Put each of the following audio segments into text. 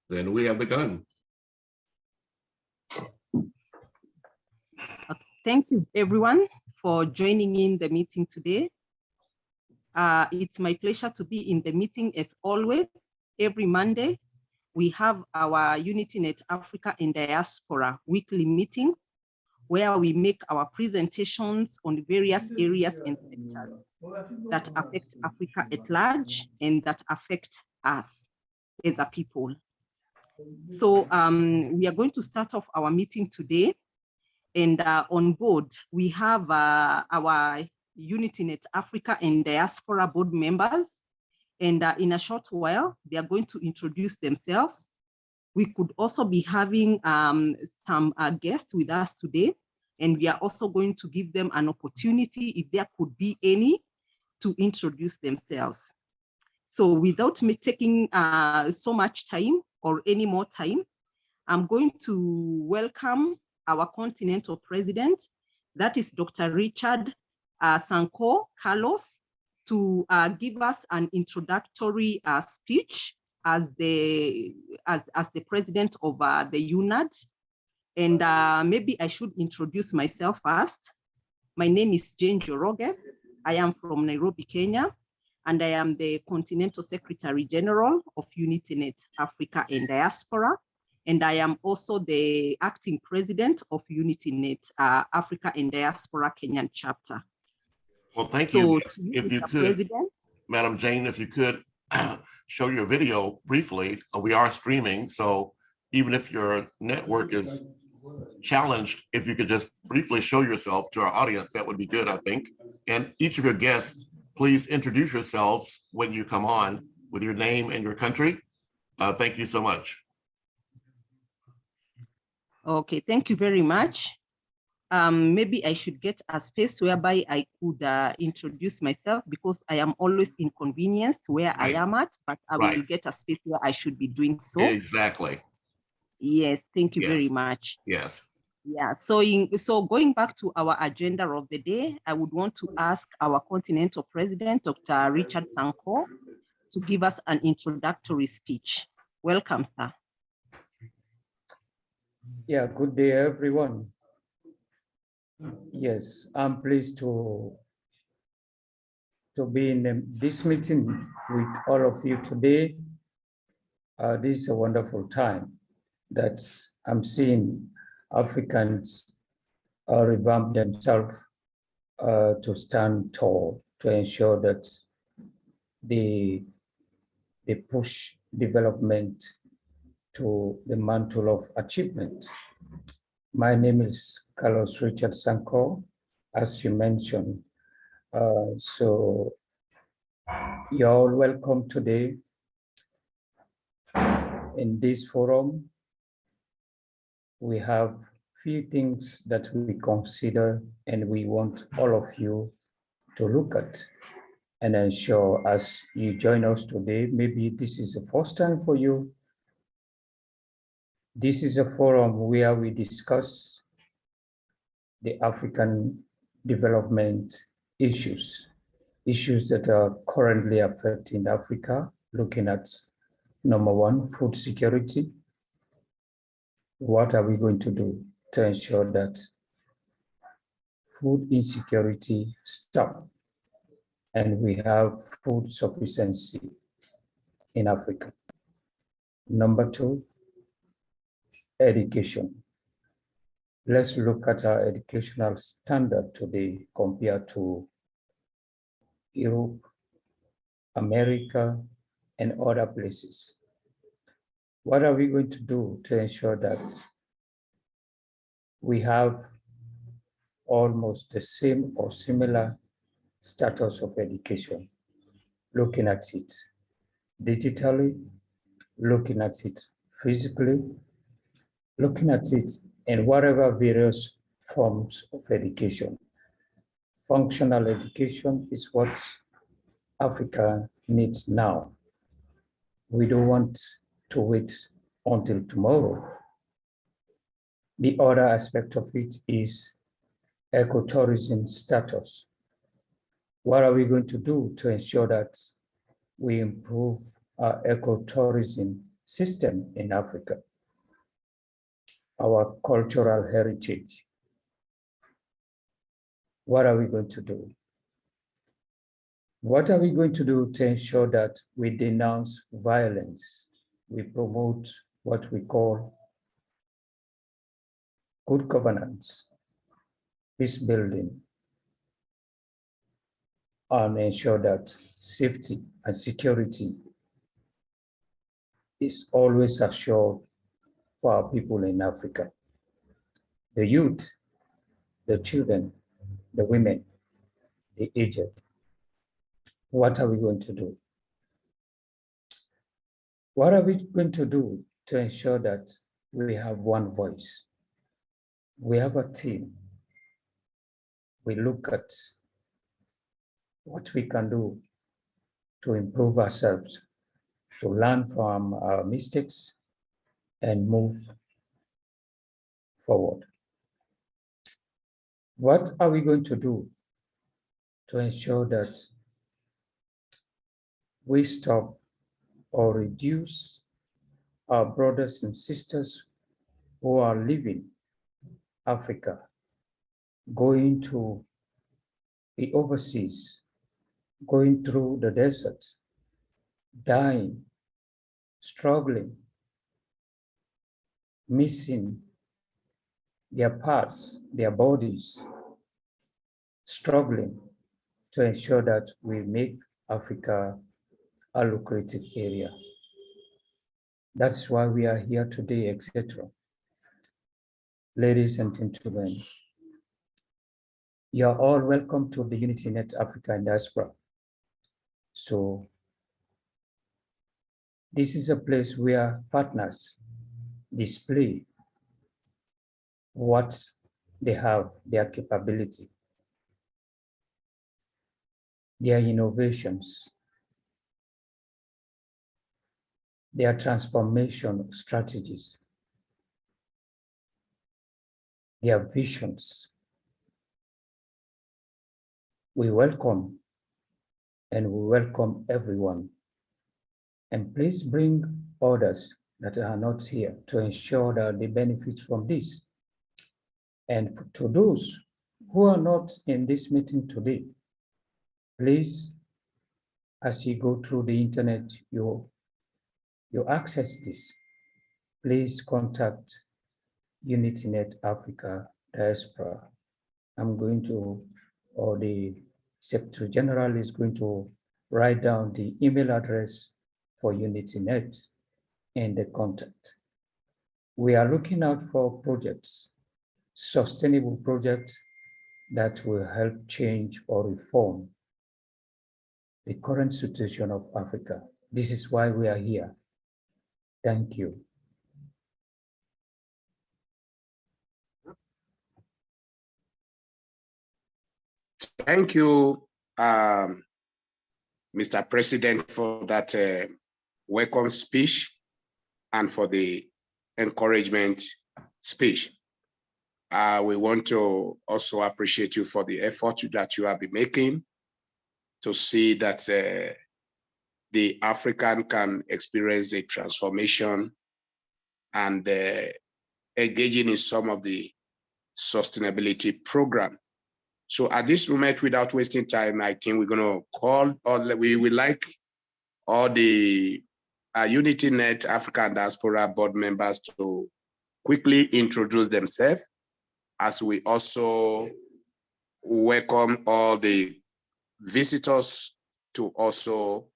Then we have begun. Thank you, everyone, for joining in the meeting today. It's my pleasure to be in the meeting as always. Every Monday, we have our UnityNet Africa and Diaspora weekly meetings where we make our presentations on various areas and sectors that affect Africa at large and that affect us as a people. So we are going to start off our meeting today. And on board, we have our UnityNet Africa and Diaspora board members. And in a short while, they are going to introduce themselves. We could also be having some guests with us today. And we are also going to give them an opportunity, if there could be any, to introduce themselves. So without me taking so much time or any more time, I'm going to welcome our Continental President, that is Dr. Richard Sanko Carlos, to give us an introductory speech as the President of the UNAT. And maybe I should introduce myself first. My name is Jane Joroge. I am from Nairobi, Kenya, and I am the Continental Secretary General of UnityNet Africa and Diaspora. And I am also the acting president of UnityNet Africa and Diaspora Kenyan chapter. Well, thank you. If you could, Madam Jane, if you could show your video briefly. We are streaming, so even if your network is challenged, if you could just briefly show yourself to our audience, that would be good, I think. And each of your guests, please introduce yourselves when you come on with your name and your country. Thank you so much. Okay, thank you very much. Maybe I should get a space whereby I could introduce myself, because I am always inconvenienced where I am at, but I will get a space where I should be doing so. Exactly. Yes, thank you very much. Yes. Yeah, so going back to our agenda of the day, I would want to ask our Continental President, Dr. Richard Sanko, to give us an introductory speech. Welcome, sir. Yeah, good day, everyone. Yes, I'm pleased to be in this meeting with all of you today. This is a wonderful time that I'm seeing Africans revamp themselves to stand tall, to ensure that they push development to the mantle of achievement. My name is Carlos Richard Sanko, as you mentioned. So you're all welcome today in this forum. We have few things that we consider and we want all of you to look at and ensure as you join us today. Maybe this is the first time for you. This is a forum where we discuss the African development issues that are currently affecting Africa, looking at number one, food security. What are we going to do to ensure that food insecurity stops and we have food sufficiency in Africa? Number two, education. Let's look at our educational standard today compared to Europe, America, and other places. What are we going to do to ensure that we have almost the same or similar status of education? Looking at it digitally, looking at it physically, looking at it in whatever various forms of education. Functional education is what Africa needs now. We don't want to wait until tomorrow. The other aspect of it is ecotourism status. What are we going to do to ensure that we improve our ecotourism system in Africa, our cultural heritage. What are we going to do? What are we going to do to ensure that we denounce violence? We promote what we call good governance, peace building, and ensure that safety and security is always assured for our people in Africa. The youth, the children, the women, the aged. What are we going to do? What are we going to do to ensure that we have one voice? We have a team. We look at what we can do to improve ourselves, to learn from our mistakes and move forward. What are we going to do to ensure that we stop or reduce our brothers and sisters who are leaving Africa, going to the overseas, going through the deserts, dying, struggling, missing their parts, their bodies, struggling to ensure that we make Africa a lucrative area. That's why we are here today, etc. Ladies and gentlemen, you're all welcome to the UnityNet Africa and Diaspora. So this is a place where partners display what they have, their capability, their innovations, their transformation strategies, their visions. We welcome everyone. And please bring others that are not here to ensure that they benefit from this. And to those who are not in this meeting today, please, as you go through the internet, you access this, please contact UnityNet Africa Diaspora. I'm going to, or the Secretary General is going to write down the email address for UnityNet and the contact. We are looking out for projects, sustainable projects that will help change or reform the current situation of Africa. This is why we are here. Thank you. Thank you, Mr. President, for that welcome speech and for the encouragement speech. We want to also appreciate you for the effort that you have been making to see that the African can experience a transformation and engaging in some of the sustainability program. So at this moment, without wasting time, I think we're going to call, or we would like all the UnityNet Africa and Diaspora board members to quickly introduce themselves, as we also welcome all the visitors to also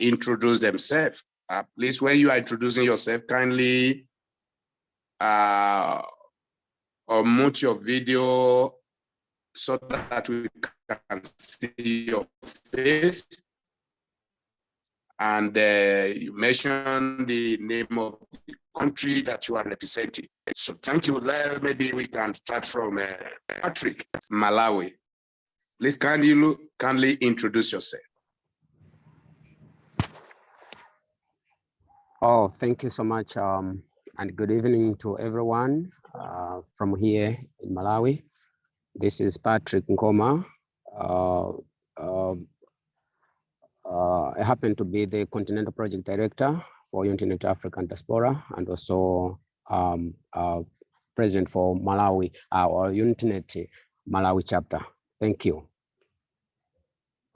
introduce themselves. Please, when you are introducing yourself, kindly unmute your video so that we can see your face. And you mentioned the name of the country that you are representing. So thank you. Maybe we can start from Patrick, Malawi. Please kindly introduce yourself. Oh, thank you so much, and good evening to everyone from here in Malawi. This is Patrick Nkoma. I happen to be the Continental Project Director for UnityNet Africa and Diaspora, and also President for Malawi, or UnityNet Malawi chapter. Thank you.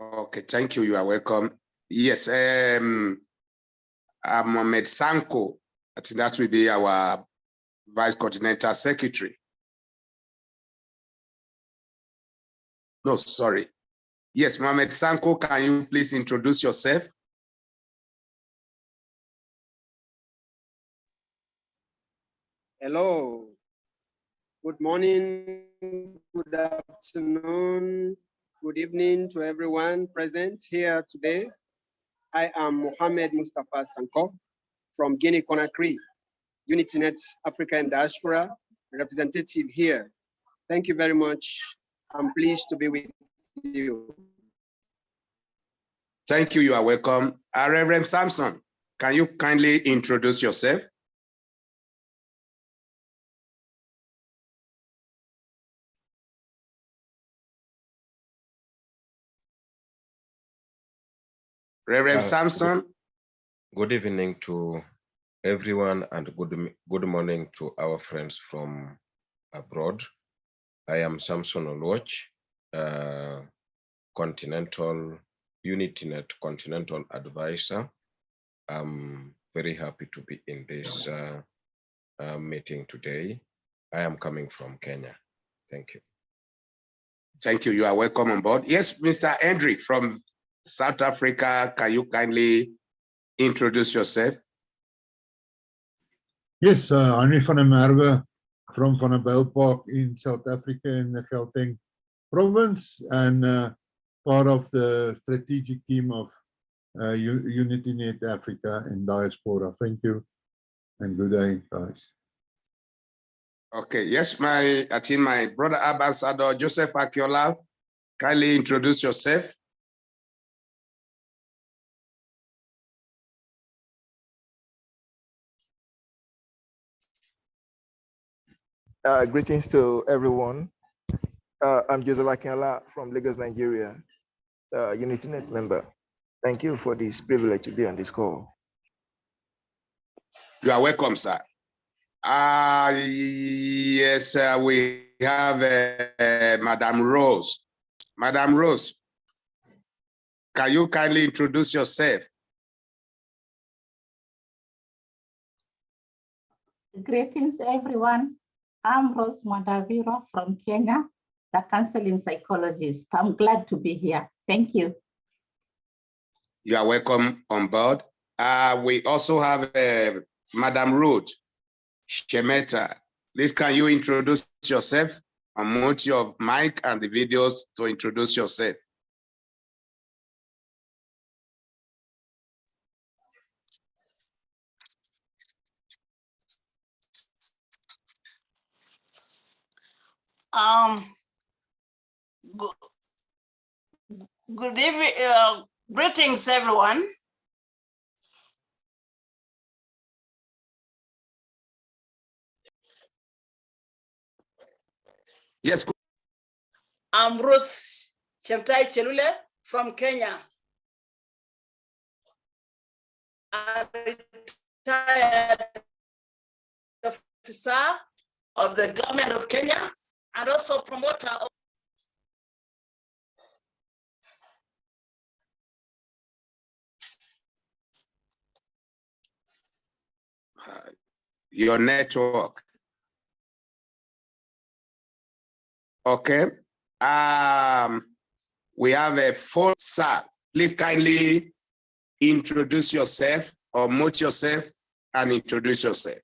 Okay, thank you. You are welcome. Yes, Mohamed Sanko, I think that will be our Vice Continental Secretary. No, sorry. Yes, Mohamed Sanko, can you please introduce yourself? Hello. Good morning, good afternoon, good evening to everyone present here today. I am Mohamed Mustafa Sanko from Guinea-Conakry, UnityNet Africa and Diaspora representative here. Thank you very much. I'm pleased to be with you. Thank you. You are welcome. Reverend Samson, can you kindly introduce yourself? Reverend Samson. Good evening to everyone, and good morning to our friends from abroad. I am Samson Oluoch, Continental UnityNet Continental Advisor. I'm very happy to be in this meeting today. I am coming from Kenya. Thank you. Thank you. You are welcome on board. Yes, Mr. Hendrick from South Africa, can you kindly introduce yourself? Yes, Henry van der Merwe from Van der Bijl Park in South Africa in the Gauteng province, and part of the strategic team of UnityNet Africa and Diaspora. Thank you and good day, guys. Okay, yes, I think my brother Ambassador Joseph Akiola, kindly introduce yourself. Greetings to everyone. I'm Joseph Akiola from Lagos, Nigeria, UnityNet member. Thank you for this privilege to be on this call. You are welcome, sir. Yes, we have Madam Rose. Madam Rose, can you kindly introduce yourself? Greetings, everyone. I'm Rose Mwandaviro from Kenya, the counseling psychologist. I'm glad to be here. Thank you. You are welcome on board. We also have Madam Ruth Shemeta. Please, can you introduce yourself? Unmute your mic and the videos to introduce yourself. Good evening, greetings everyone. Yes. I'm Ruth Chemtai Chelule from Kenya. I'm a retired officer of the government of Kenya and also promoter of your network. Okay. We have a phone, sir. Please kindly introduce yourself or mute yourself and introduce yourself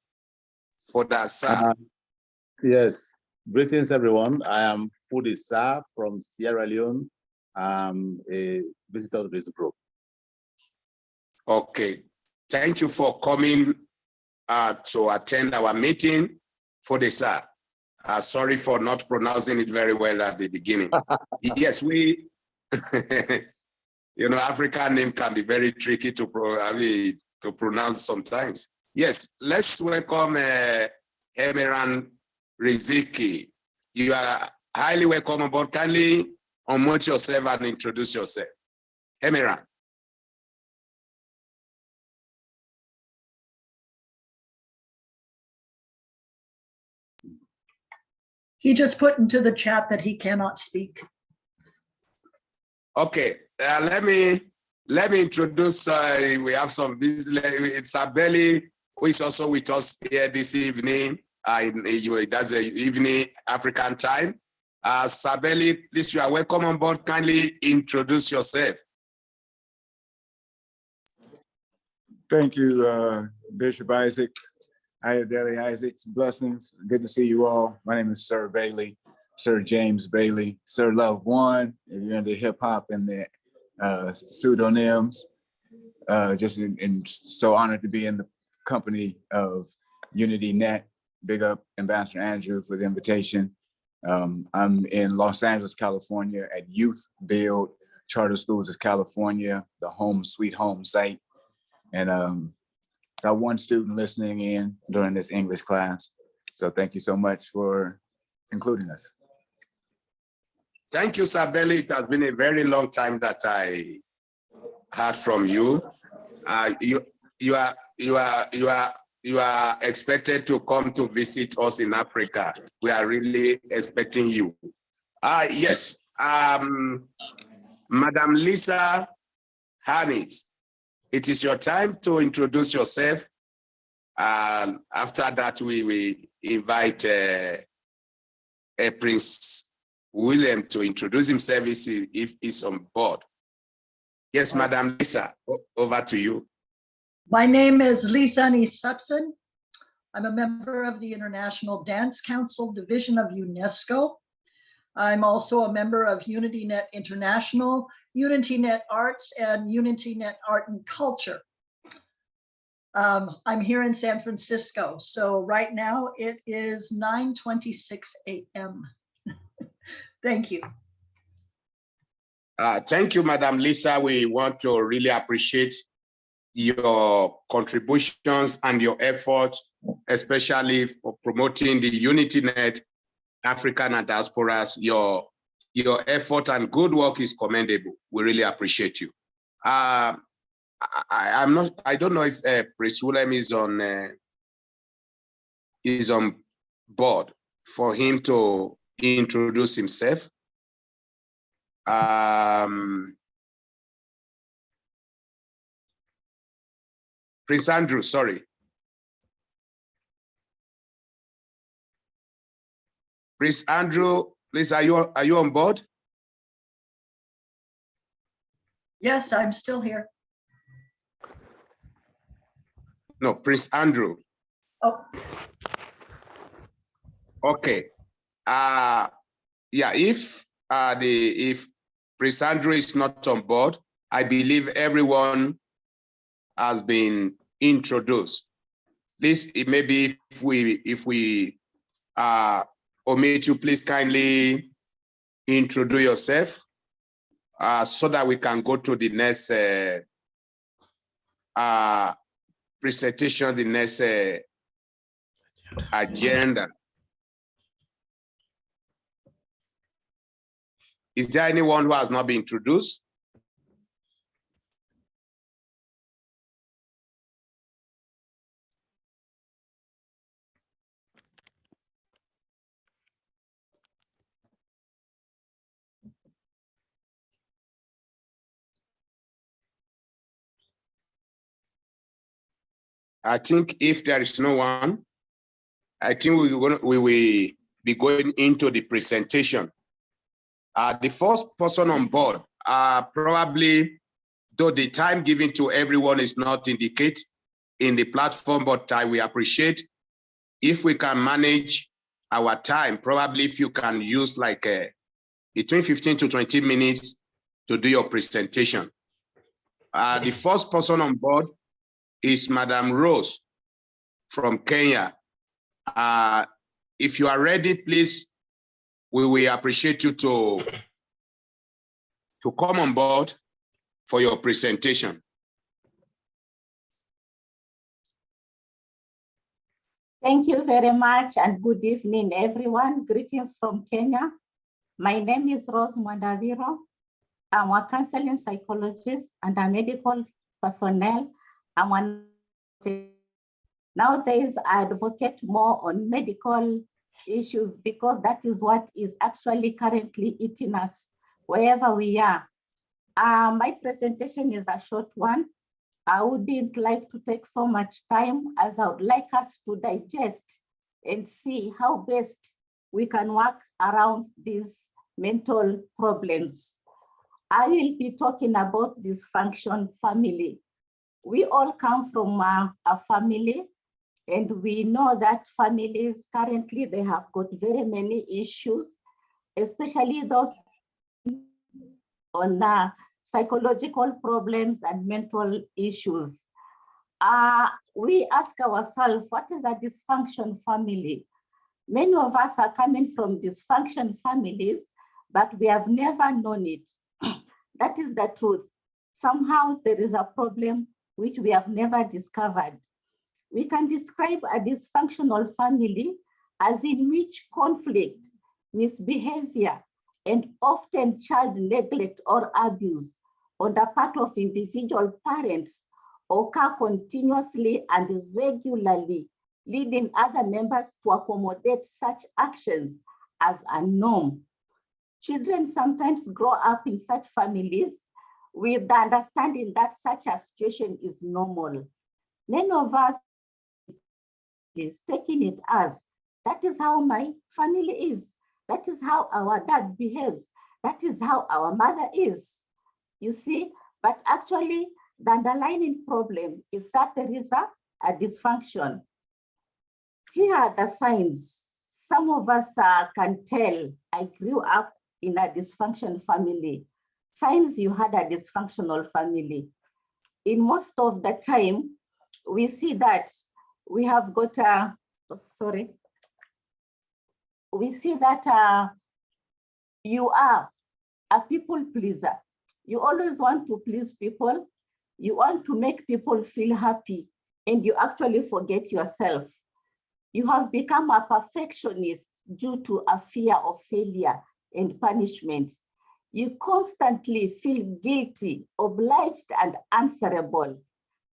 for that, sir. Yes. Greetings, everyone. I am Fudi Sa from Sierra Leone. I'm a visitor of this group. Okay. Thank you for coming to attend our meeting, Fudi Sa. Sorry for not pronouncing it very well at the beginning. Yes, we, you know, African name can be very tricky to pronounce sometimes. Yes, let's welcome Emeran Riziki. You are highly welcome aboard. Kindly unmute yourself and introduce yourself. Emeran. He just put into the chat that he cannot speak. Okay, let me introduce. We have some business. It's Sabeli, who is also with us here this evening. That's the evening African time. Sabeli, please, you are welcome on board. Kindly introduce yourself. Thank you, Bishop Isaacs. AHIABGA Isaacs, blessings. Good to see you all. My name is Sir Bailey, Sir James Bailey, Sir Love One. If you're into hip hop and the pseudonyms, and so honored to be in the company of UnityNet. Big up Ambassador Andrew for the invitation. I'm in Los Angeles, California at Youth Build Charter Schools of California, the home sweet home site. And got one student listening in during this English class. So thank you so much for including us. Thank you, Sabeli. It has been a very long time that I heard from you. You are expected to come to visit us in Africa. We are really expecting you. Yes, Madam Lisa Harris, it is your time to introduce yourself. After that, we invite Prince William to introduce himself if he's on board. Yes, Madam Lisa, over to you. My name is Lisa Nisutphen. I'm a member of the International Dance Council Division of UNESCO. I'm also a member of UnityNet International, UnityNet Arts, and UnityNet Art and Culture. I'm here in San Francisco. So right now it is 9:26 a.m. Thank you. Thank you, Madam Lisa. We want to really appreciate your contributions and your efforts, especially for promoting the UnityNet African and diasporas. Your effort and good work is commendable. We really appreciate you. I don't know if Prince William is on board for him to introduce himself. Prince Andrew, sorry. Prince Andrew, please, are you on board? Yes, I'm still here. No, Prince Andrew. Oh. Okay. Yeah, if Prince Andrew is not on board, I believe everyone has been introduced. Please, maybe if we omit you, please kindly introduce yourself so that we can go to the next presentation, the next agenda. Is there anyone who has not been introduced? I think if there is no one, I think we will be going into the presentation. The first person on board, probably, though the time given to everyone is not indicated in the platform, but I will appreciate if we can manage our time. Probably if you can use like between 15 to 20 minutes to do your presentation. The first person on board is Madam Rose from Kenya. If you are ready, please, we will appreciate you to come on board for your presentation. Thank you very much and good evening, everyone. Greetings from Kenya. My name is Rose Mwandaviro. I'm a counseling psychologist and a medical personnel. Nowadays, I advocate more on medical issues, because that is what is actually currently eating us wherever we are. My presentation is a short one. I wouldn't like to take so much time, as I would like us to digest and see how best we can work around these mental problems. I will be talking about dysfunction family. We all come from a family, and we know that families currently, they have got very many issues, especially those on psychological problems and mental issues. We ask ourselves, what is a dysfunction family? Many of us are coming from dysfunction families, but we have never known it. That is the truth. Somehow there is a problem which we have never discovered. We can describe a dysfunctional family as in which conflict, misbehavior, and often child neglect or abuse on the part of individual parents occur continuously and regularly, leading other members to accommodate such actions as a norm. Children sometimes grow up in such families with the understanding that such a situation is normal. Many of us is taking it as, that is how my family is. That is how our dad behaves. That is how our mother is. You see, but actually the underlying problem is that there is a dysfunction. Here are the signs. Some of us can tell, I grew up in a dysfunction family. Signs you had a dysfunctional family. In most of the time, we see that we have got we see that you are a people pleaser. You always want to please people. You want to make people feel happy, and you actually forget yourself. You have become a perfectionist due to a fear of failure and punishment. You constantly feel guilty, obliged, and answerable.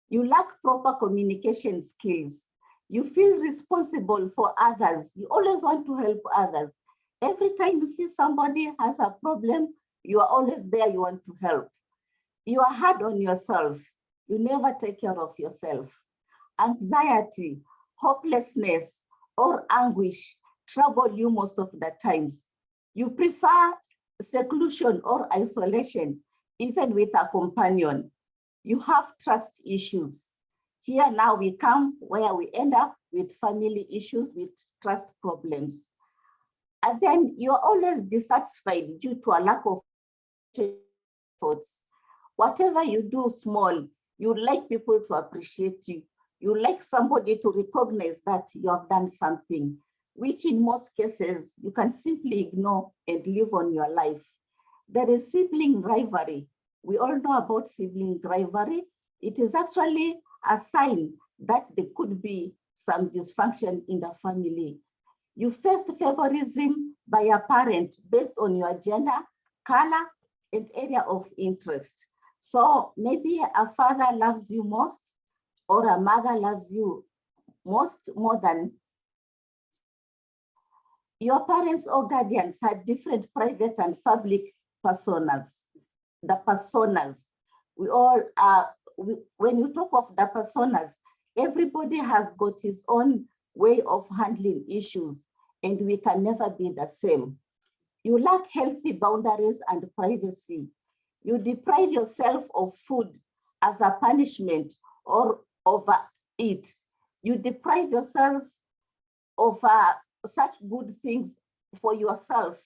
You lack proper communication skills. You feel responsible for others. You always want to help others. Every time you see somebody has a problem, you are always there, you want to help. You are hard on yourself. You never take care of yourself. Anxiety, hopelessness, or anguish trouble you most of the times. You prefer seclusion or isolation, even with a companion. You have trust issues. Here now we come where we end up with family issues, with trust problems. And then you're always dissatisfied due to a lack of efforts. Whatever you do small, you like people to appreciate you. You like somebody to recognize that you have done something, which in most cases, you can simply ignore and live on your life. There is sibling rivalry. We all know about sibling rivalry. It is actually a sign that there could be some dysfunction in the family. You face favorism by a parent based on your gender, color, and area of interest. So maybe a father loves you most, or a mother loves you most more than your parents or guardians had different private and public personas. The personas, we all are, when you talk of the personas, everybody has got his own way of handling issues, and we can never be the same. You lack healthy boundaries and privacy. You deprive yourself of food as a punishment or overeat. You deprive yourself of such good things for yourself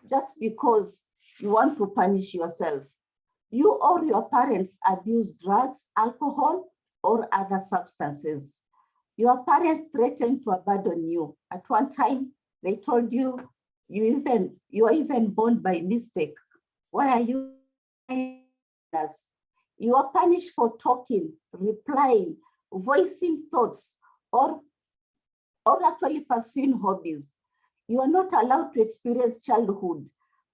just because you want to punish yourself. You or your parents abuse drugs, alcohol, or other substances. Your parents threatened to abandon you. At one time, they told you, you are even born by mistake. Why are you? You are punished for talking, replying, voicing thoughts, or actually pursuing hobbies. You are not allowed to experience childhood.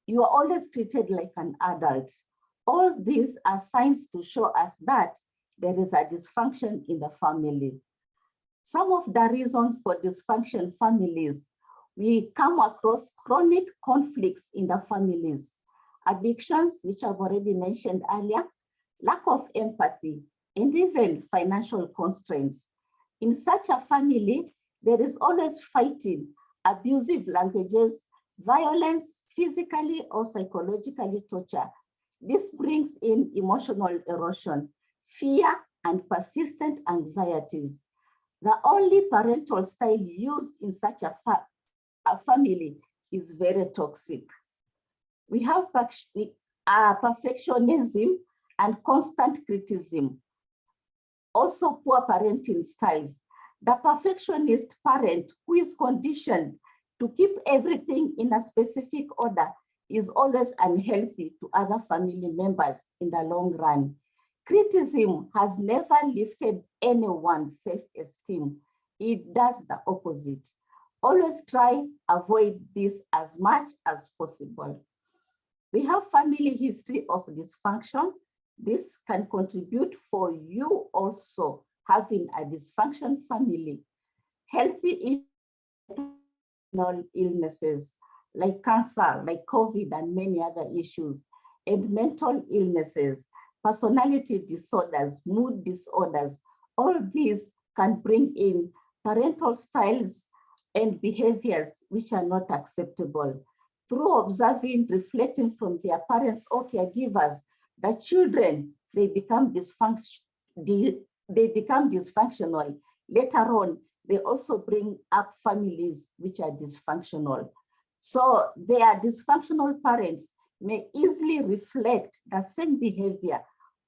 You are always treated like an adult. All these are signs to show us that there is a dysfunction in the family. Some of the reasons for dysfunction families, we come across chronic conflicts in the families, addictions, which I've already mentioned earlier, lack of empathy, and even financial constraints. In such a family, there is always fighting, abusive languages, violence, physically or psychologically torture. This brings in emotional erosion, fear, and persistent anxieties. The only parental style used in such a family is very toxic. We have perfectionism and constant criticism. Also poor parenting styles. The perfectionist parent who is conditioned to keep everything in a specific order is always unhealthy to other family members in the long run. Criticism has never lifted anyone's self-esteem. It does the opposite. Always try avoid this as much as possible. We have family history of dysfunction. This can contribute for you also having a dysfunction family. Healthy illnesses like cancer, like COVID and many other issues, and mental illnesses, personality disorders, mood disorders, all these can bring in parental styles and behaviors which are not acceptable. Through observing, reflecting from their parents or caregivers, the children, they become dysfunctional. Later on, they also bring up families which are dysfunctional. So their dysfunctional parents may easily reflect the same behavior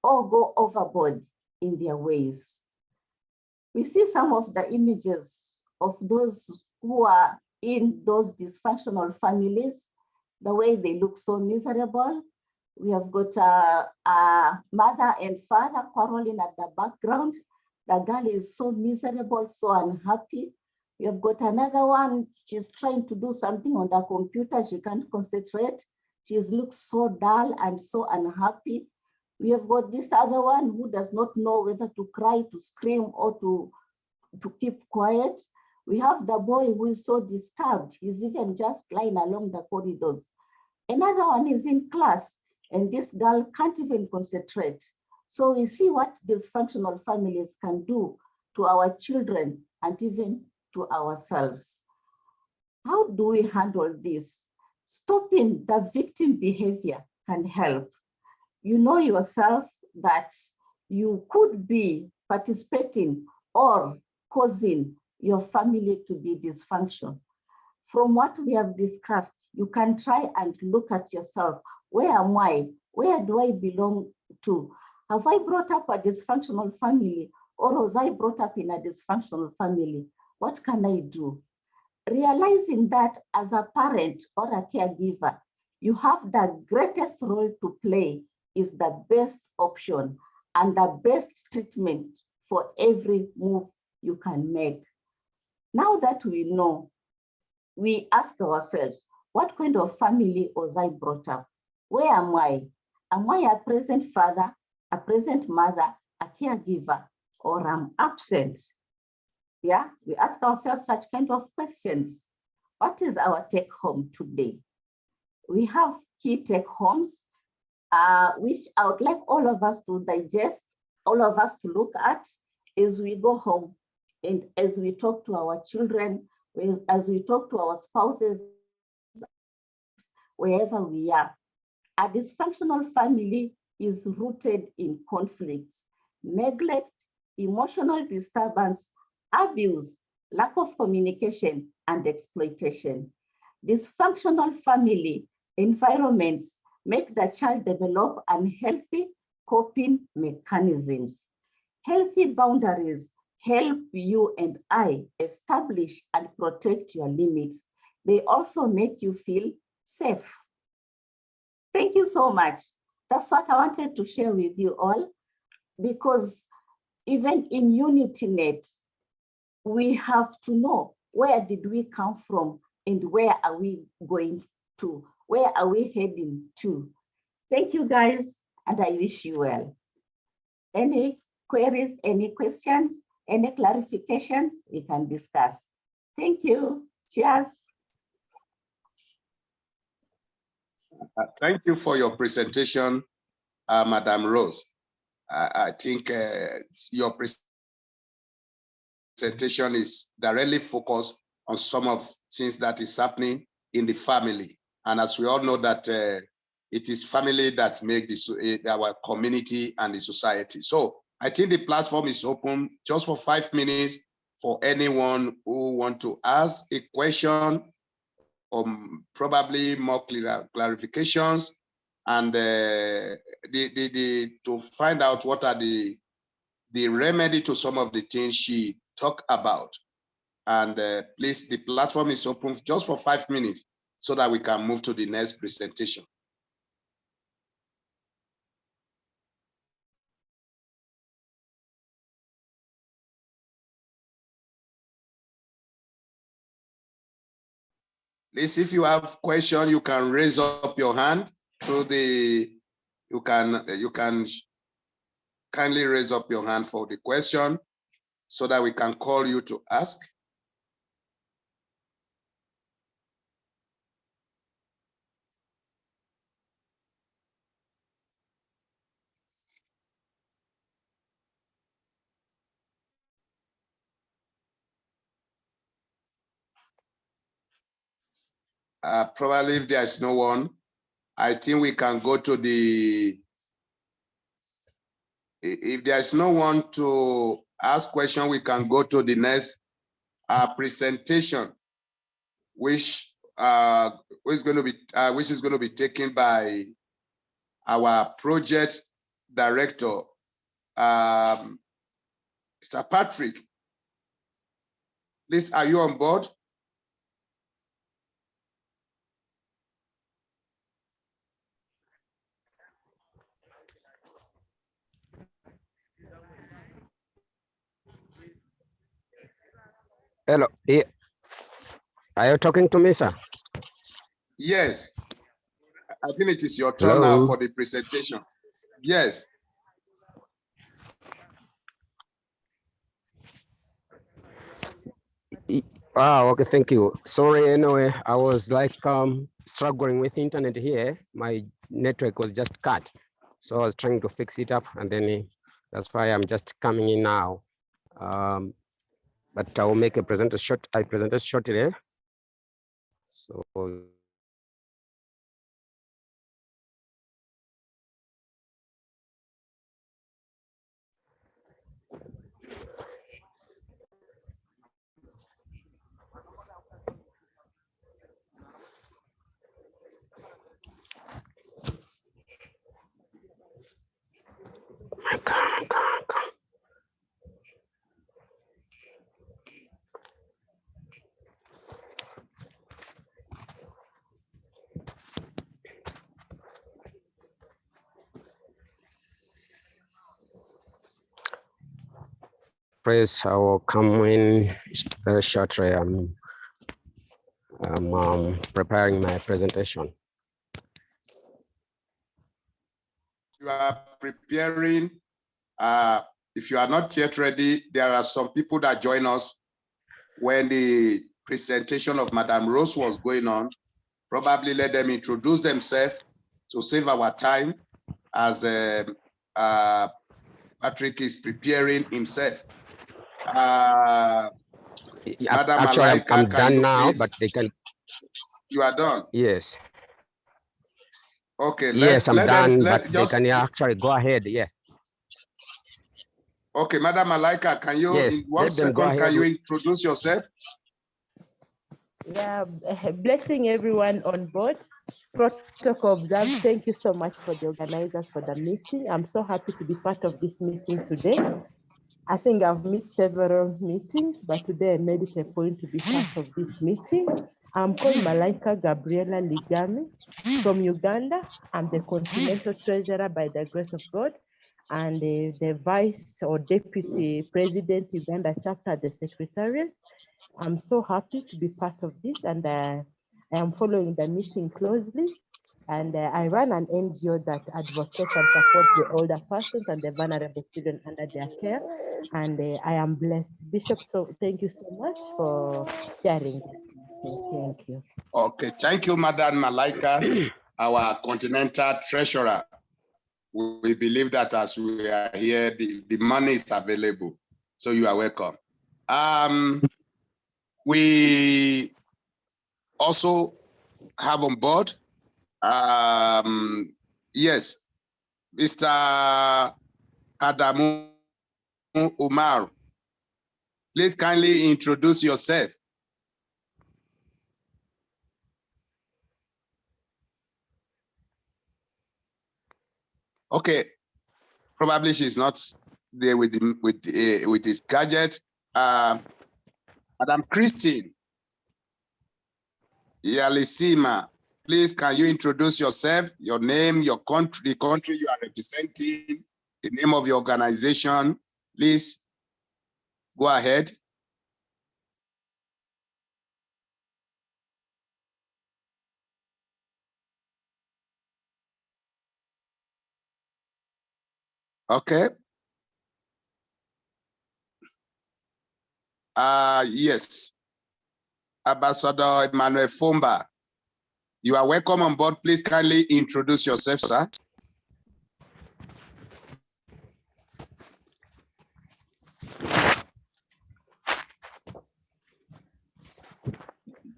or go overboard in their ways. We see some of the images of those who are in those dysfunctional families, the way they look so miserable. We have got a mother and father quarreling at the background. The girl is so miserable, so unhappy. We have got another one, she's trying to do something on the computer, she can't concentrate. She looks so dull and so unhappy. We have got this other one who does not know whether to cry, to scream, or to keep quiet. We have the boy who is so disturbed, he's even just lying along the corridors. Another one is in class, and this girl can't even concentrate. So we see what dysfunctional families can do to our children and even to ourselves. How do we handle this? Stopping the victim behavior can help. You know yourself that you could be participating or causing your family to be dysfunctional. From what we have discussed, you can try and look at yourself. Where am I? Where do I belong to? Have I brought up a dysfunctional family, or was I brought up in a dysfunctional family? What can I do? Realizing that as a parent or a caregiver, you have the greatest role to play is the best option and the best treatment for every move you can make. Now that we know, we ask ourselves, what kind of family was I brought up? Where am I? Am I a present father, a present mother, a caregiver, or I'm absent? Yeah, we ask ourselves such kind of questions. What is our take home today? We have key take homes, which I would like all of us to digest, all of us to look at as we go home and as we talk to our children, as we talk to our spouses, wherever we are. A dysfunctional family is rooted in conflicts, neglect, emotional disturbance, abuse, lack of communication, and exploitation. Dysfunctional family environments make the child develop unhealthy coping mechanisms. Healthy boundaries help you and I establish and protect your limits. They also make you feel safe. Thank you so much. That's what I wanted to share with you all, because even in UnityNet, we have to know where did we come from and where are we going to, where are we heading to. Thank you guys, and I wish you well. Any queries, any questions, any clarifications, we can discuss. Thank you. Cheers. Thank you for your presentation, Madam Rose. I think your presentation is directly focused on some of things that is happening in the family. And as we all know that it is family that make our community and the society. So I think the platform is open just for 5 minutes for anyone who want to ask a question or probably more clarifications and to find out what are the remedy to some of the things she talked about. And please, the platform is open just for 5 minutes so that we can move to the next presentation. Please, if you have question, you can raise up your hand through the, you can kindly raise up your hand for the question so that we can call you to ask. Probably if there is no one, I think we can go to the, if there is no one to ask question, we can go to the next presentation, which is going to be taken by our project director, Mr. Patrick. Please, are you on board? Hello. Yeah. Are you talking to me, sir? Yes. I think it is your turn Hello? now for the presentation. Yes. Okay, thank you. Sorry, anyway, I was like struggling with internet here. My network was just cut. So I was trying to fix it up, and then that's why I'm just coming in now. But I will make a presentation shortly. So please, I will come in very shortly. I'm preparing my presentation. You are preparing. If you are not yet ready, there are some people that join us when the presentation of Madam Rose was going on. Probably let them introduce themselves to save our time as Patrick is preparing himself. Madam Actually, Malaika, I'm done now, please? but they can. You are done? Yes. Okay. Yes, I'm done, but they can actually go ahead. Yeah. Okay, Madam Malaika, can you, Yes, in 1 second, can you introduce yourself? Yeah, blessing everyone on board. Protocol observed. Thank you so much for the organizers for the meeting. I'm so happy to be part of this meeting today. I think I've missed several meetings, but today I made it a point to be part of this meeting. I'm called Malaika Gabriela Ligami from Uganda. I'm the Continental Treasurer by the grace of God, and the Vice or Deputy President Uganda chapter at the Secretariat. I'm so happy to be part of this, and I am following the meeting closely. And I run an NGO that advocates and supports the older persons and the vulnerable children under their care. And I am blessed. Bishop, so thank you so much for sharing this. Thank you. Okay, thank you, Madam Malaika. our continental treasurer. We believe that as we are here, the money is available. So you are welcome. We also have on board, yes, Mr. Adamu Umar. Please kindly introduce yourself. Okay, probably she's not there with his gadget. Madam Christine Yalisima, please can you introduce yourself, your name, your country, the country you are representing, the name of your organization. Please go ahead. Okay. Yes. Ambassador Emmanuel Fumba, you are welcome on board. Please kindly introduce yourself, sir.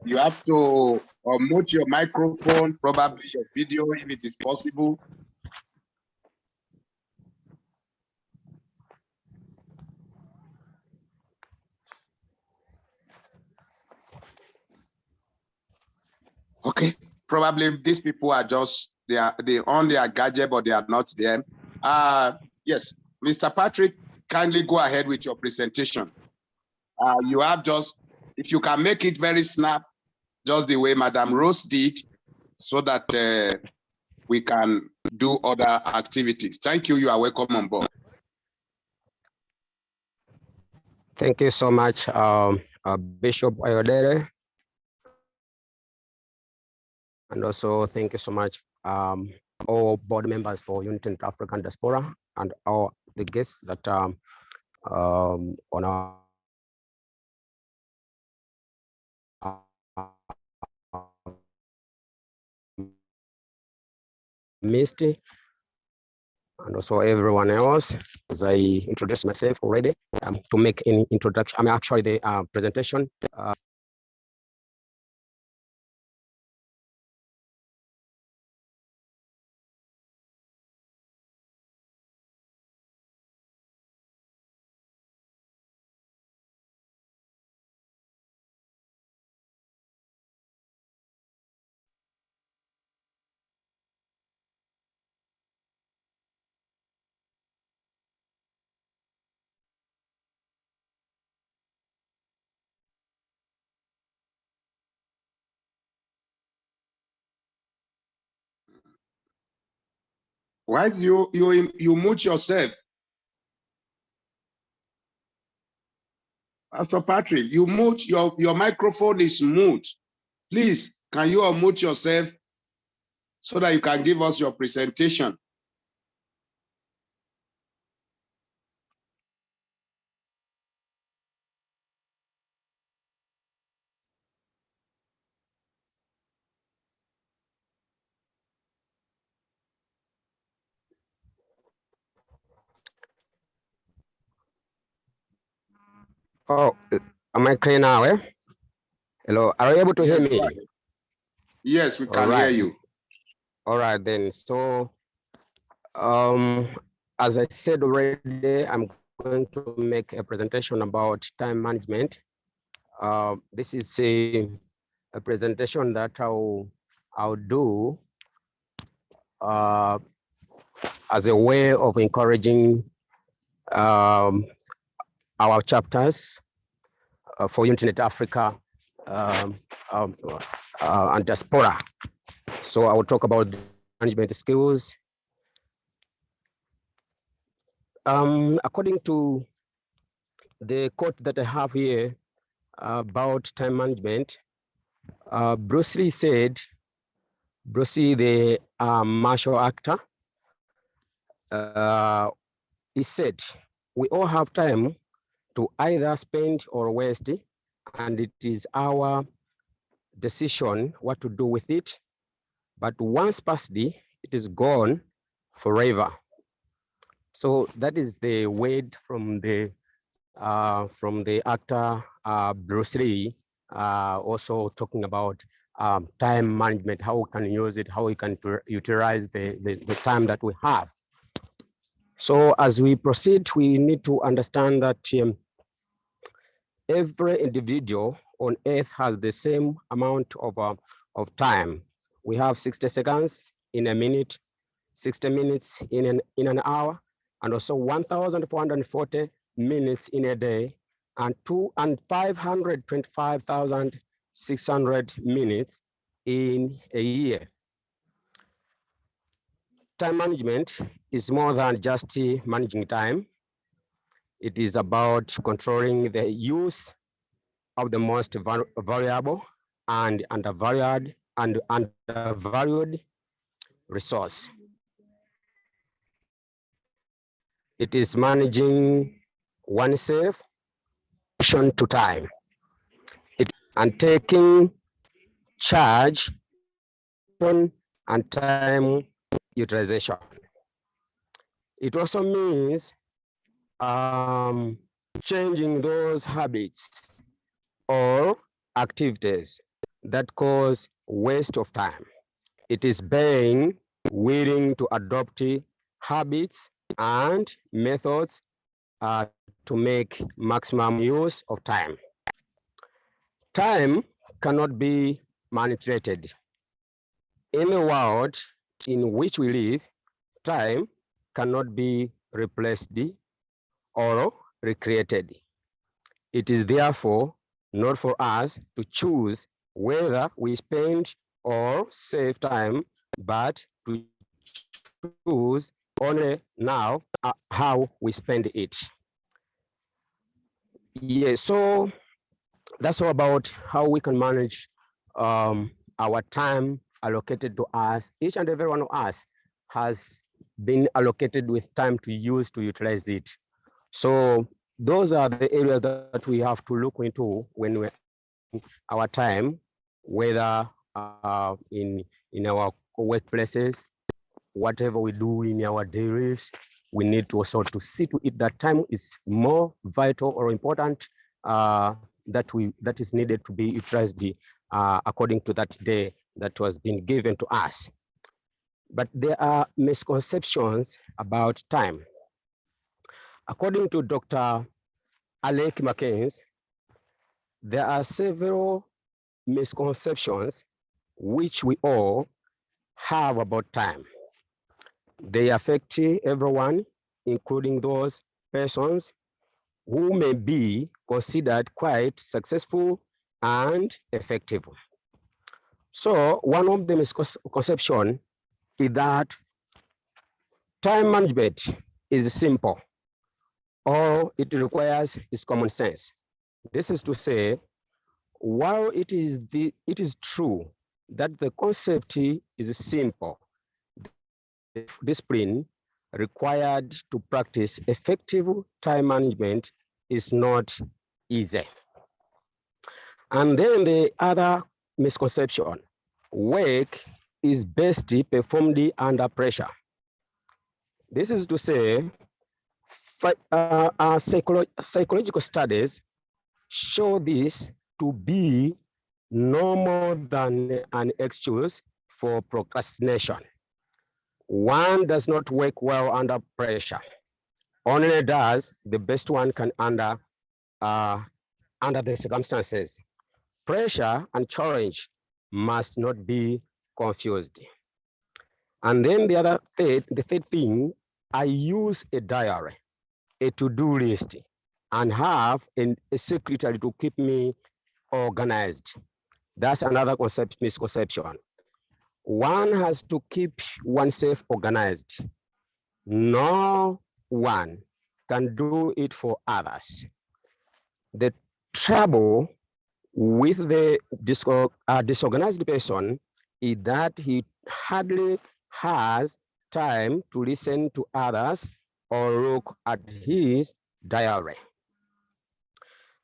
You have to unmute your microphone, probably your video, if it is possible. Okay, probably these people are just, they on their gadget, but they are not there. Yes, Mr. Patrick, kindly go ahead with your presentation. You have just, if you can make it very snap, just the way Madam Rose did, so that we can do other activities. Thank you. You are welcome on board. Thank you so much, Bishop Ayodele. And also thank you so much, all board members for UnityNet African Diaspora and all the guests that on our Misty, and also everyone else. As I introduced myself already, to make any introduction, I mean, actually the presentation. Why do you mute yourself? Pastor Patrick, you mute, your microphone is mute. Please, can you unmute yourself so that you can give us your presentation? Oh, am I clear now? Hello, are you able to hear me? Yes, we can hear you. All right then. So, as I said already, I'm going to make a presentation about time management. This is a presentation that I'll do as a way of encouraging our chapters for UnityNet Africa and Diaspora. So I will talk about management skills. According to the quote that I have here about time management, Bruce Lee said, Bruce Lee, the martial actor, he said, we all have time to either spend or waste, and it is our decision what to do with it. but once passed, it is gone forever. So that is the word from the actor Bruce Lee, also talking about time management, how we can use it, how we can utilize the time that we have. So as we proceed, we need to understand that every individual on earth has the same amount of time. We have 60 seconds in a minute, 60 minutes in an hour, and also 1,440 minutes in a day, and 525,600 minutes in a year. Time management is more than just managing time. It is about controlling the use of the most valuable and undervalued resource. It is managing oneself to time. And taking charge and time utilization. It also means changing those habits or activities that cause waste of time. It is being willing to adopt habits and methods to make maximum use of time. Time cannot be manipulated. In the world in which we live, time cannot be replaced or recreated. It is therefore not for us to choose whether we spend or save time, but to choose only now how we spend it. Yeah, so that's all about how we can manage our time allocated to us. Each and every one of us has been allocated with time to use to utilize it. So those are the areas that we have to look into when we our time, whether in our workplaces, whatever we do in our daily lives, we need to also to see to it that time is more vital or important that is needed to be utilized according to that day that was being given to us. But there are misconceptions about time. According to Dr. Alec McKenzie, there are several misconceptions which we all have about time. They affect everyone, including those persons who may be considered quite successful and effective. So one of the misconceptions is that time management is simple. All it requires is common sense. This is to say, while it is true that the concept is simple, the discipline required to practice effective time management is not easy. And then the other misconception, work is best performed under pressure. This is to say, psychological studies show this to be no more than an excuse for procrastination. One does not work well under pressure. Only does the best one can under the circumstances. Pressure and challenge must not be confused. And then the third thing, I use a diary, a to-do list, and have a secretary to keep me organized. That's another misconception. One has to keep oneself organized. No one can do it for others. The trouble with the disorganized person is that he hardly has time to listen to others or look at his diary.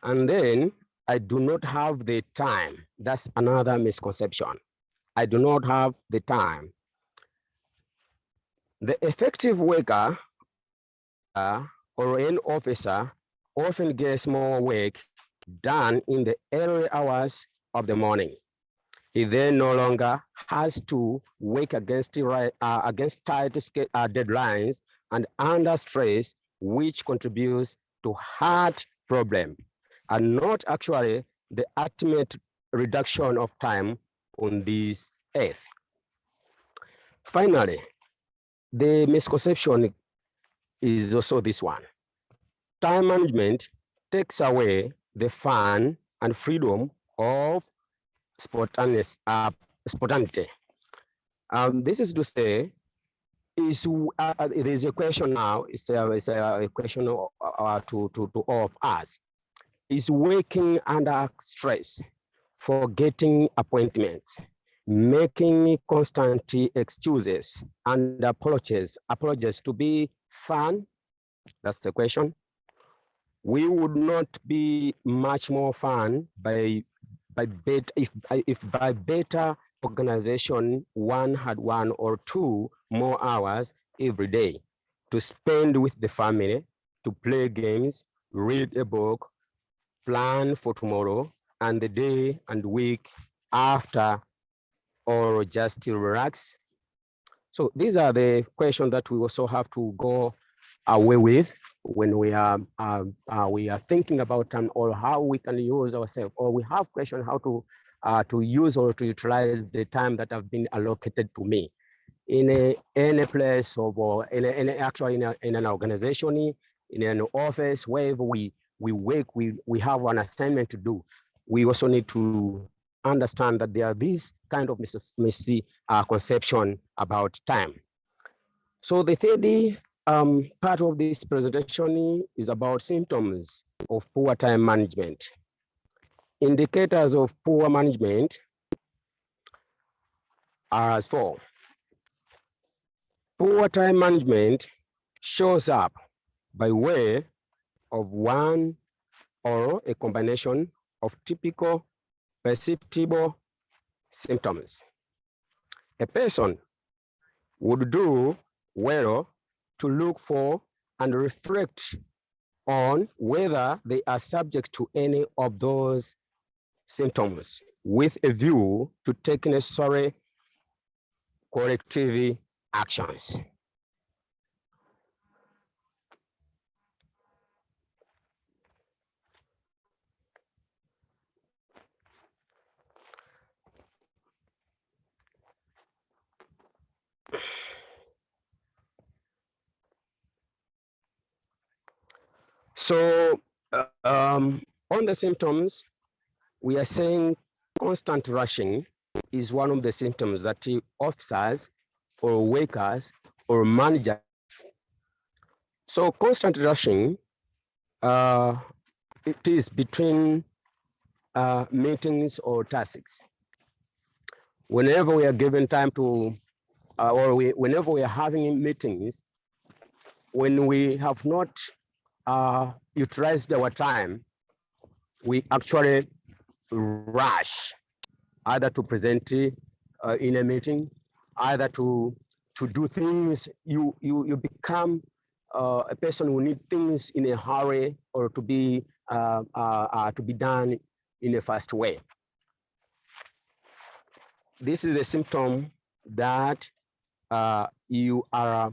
And then I do not have the time. That's another misconception. I do not have the time. The effective worker or an officer often gets more work done in the early hours of the morning. He then no longer has to work against tight deadlines and under stress, which contributes to heart problem and not actually the ultimate reduction of time on this earth. Finally, the misconception is also this one. Time management takes away the fun and freedom of spontaneity. This is to say, there's a question now, it's a question to all of us. Is working under stress, forgetting appointments, making constant excuses and apologies to be fun? That's the question. We would not be much more fun if by better organization one had 1 or 2 more hours every day to spend with the family, to play games, read a book, plan for tomorrow and the day and week after, or just to relax. So these are the questions that we also have to go away with when we are thinking about or how we can use ourselves, or we have questions how to use or to utilize the time that have been allocated to me in any place or in an organization, in an office, wherever we work, we have an assignment to do. We also need to understand that there are these kind of misconception about time. So the third part of this presentation is about symptoms of poor time management. Indicators of poor management are as follows. Poor time management shows up by way of one or a combination of typical perceptible symptoms. A person would do well to look for and reflect on whether they are subject to any of those symptoms with a view to take necessary corrective actions. So on the symptoms, we are saying constant rushing is one of the symptoms that officers or workers or managers. So constant rushing, it is between meetings or tasks. Whenever we are given time to, whenever we are having meetings, when we have not utilized our time, we actually rush either to present in a meeting, either to do things. You become a person who needs things in a hurry or to be done in a fast way. This is a symptom that you are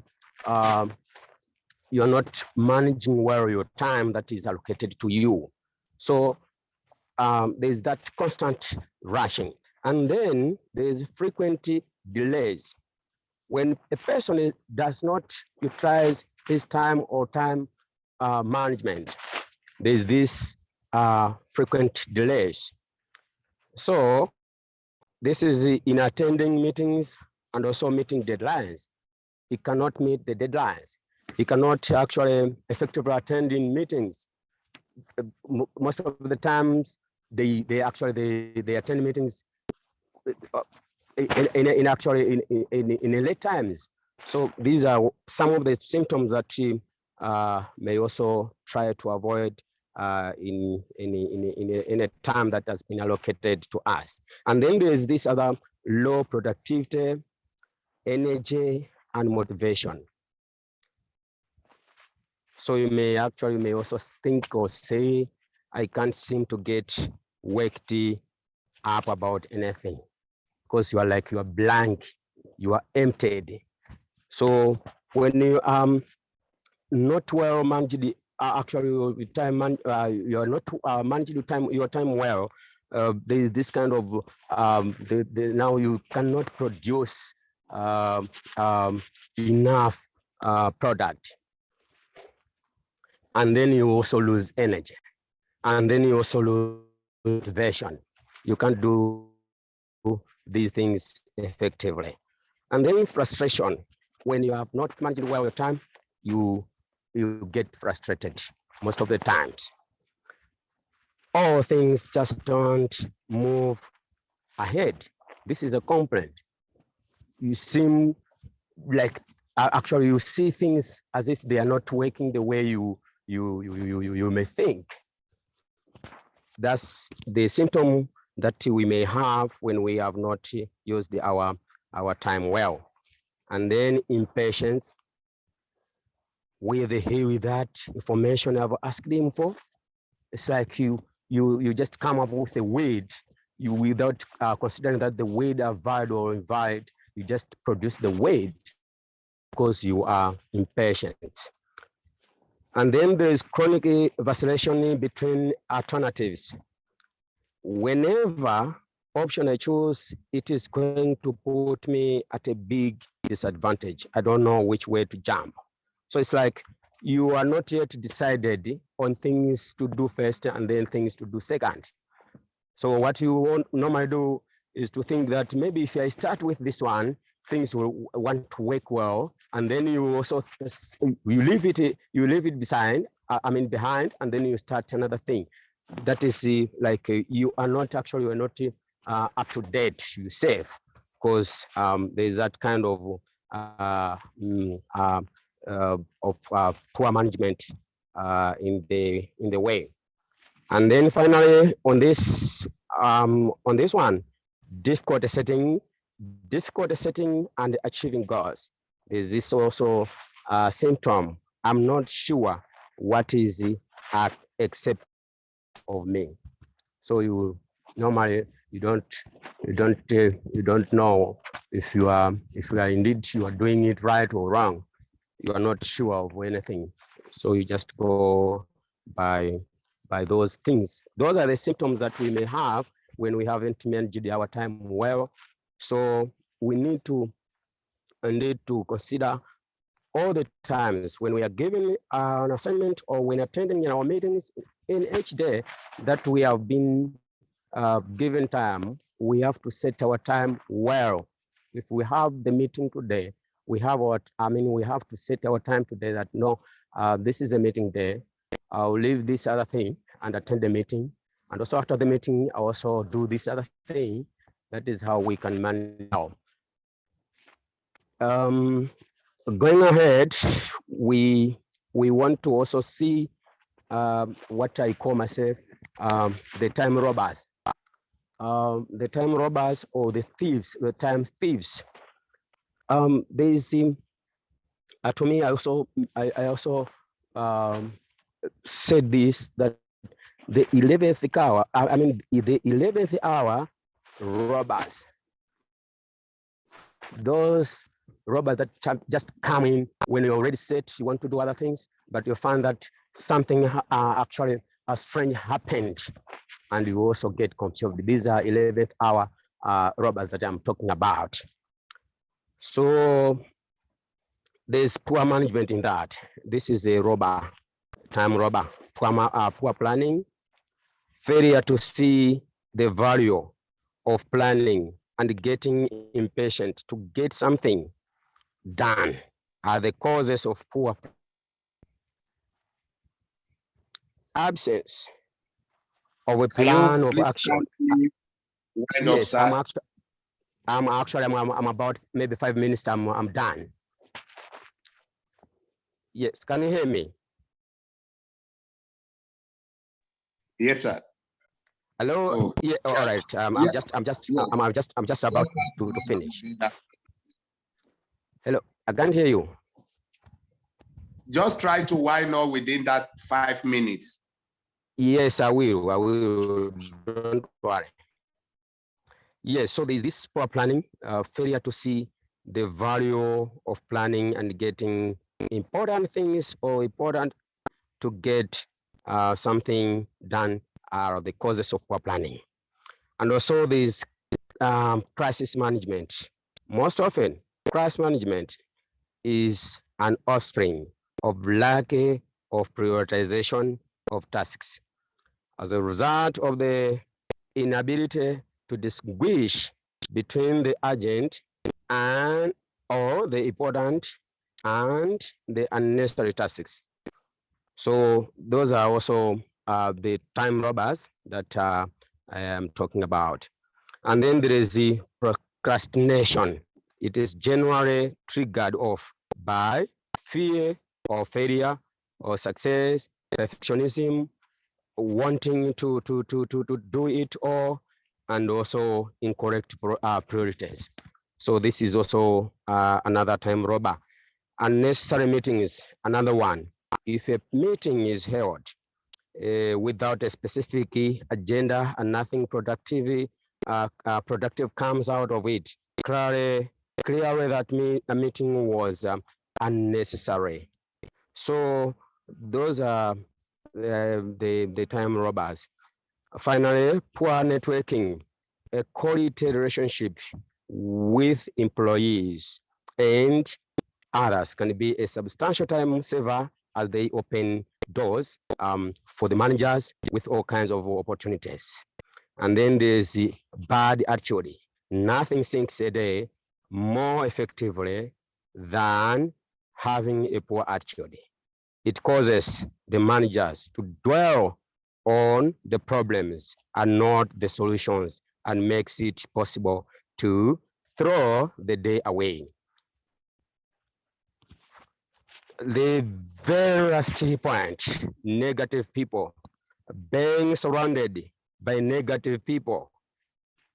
not managing well your time that is allocated to you. So there's that constant rushing. And then there's frequent delays. When a person does not utilize his time or time management, there's this frequent delays. So this is in attending meetings and also meeting deadlines. He cannot meet the deadlines. He cannot actually effectively attend in meetings. Most of the times, they attend meetings in late times. So these are some of the symptoms that she may also try to avoid in a time that has been allocated to us. And then there's this other low productivity, energy, and motivation. So you may also think or say, I can't seem to get worked up about anything, because you are blank, you are emptied. So when you not well managed, actually time you are not managing your time well, there is this kind of now you cannot produce enough product, and then you also lose energy, and then you also lose motivation. You can't do these things effectively. And then frustration. When you have not managed well your time, you get frustrated most of the times. All things just don't move ahead. This is a complaint. You seem like actually you see things as if they are not working the way you may think. That's the symptom that we may have when we have not used our time well. And then impatience with that information I've asked him for. It's like you just come up with a word, without considering that the word are valid or invalid, you just produce the word because you are impatient. And then there's chronic vacillation between alternatives. Whenever option I choose, it is going to put me at a big disadvantage. I don't know which way to jump. So it's like you are not yet decided on things to do first and then things to do second. So what you normally do is to think that maybe if I start with this one, things will want to work well, and then you also you leave it behind, and then you start another thing. That is like you are not up to date yourself, because there's that kind of poor management in the way. And then finally on this one, difficult setting and achieving goals. Is this also a symptom? I'm not sure what is accept of me. So you normally you don't know if you are indeed you are doing it right or wrong. You are not sure of anything. So you just go by those things. Those are the symptoms that we may have when we haven't managed our time well. So we need to consider all the times when we are given an assignment or when attending in our meetings in each day that we have been given time, we have to set our time well. If we have the meeting today, we have to set our time today that no, this is a meeting day. I'll leave this other thing and attend the meeting. And also after the meeting, I also do this other thing. That is how we can manage now. Going ahead, we want to also see what I call myself the time robbers. The time robbers or the thieves, the time thieves. There's to me, I also said this, that the 11th hour, the 11th hour robbers, those robbers that just come in when you're already set, you want to do other things, but you find that something actually strange happened and you also get confused. These are 11th hour robbers that I'm talking about. So there's poor management in that. This is a robber, time robber, poor planning, failure to see the value of planning and getting impatient to get something done are the causes of poor absence of a plan of action. Yes, I'm about maybe 5 minutes. I'm done. Yes, can you hear me? Yes, sir. Hello. Oh, Yeah. All right. yeah. I'm just Yes. about to finish. Hello. I can't hear you. Just try to wind up within that 5 minutes. Yes, I will. I will. Don't worry. Yes. So there's this poor planning, failure to see the value of planning and getting important things or important to get something done are the causes of poor planning. And also there's crisis management. Most often, crisis management is an offspring of lack of prioritization of tasks. As a result of the inability to distinguish between the urgent and or the important and the unnecessary tasks. So those are also the time robbers that I am talking about. And then there is the procrastination. It is generally triggered off by fear or failure or success, perfectionism, wanting to do it all, and also incorrect priorities. So this is also another time robber. Unnecessary meetings, another one. If a meeting is held without a specific agenda and nothing productive comes out of it, clearly that a meeting was unnecessary. So those are the time robbers. Finally, poor networking, a quality relationship with employees and others can be a substantial time saver as they open doors for the managers with all kinds of opportunities. And then there's the bad attitude. Nothing sinks a day more effectively than having a poor attitude. It causes the managers to dwell on the problems and not the solutions, and makes it possible to throw the day away. The very last point, negative people. Being surrounded by negative people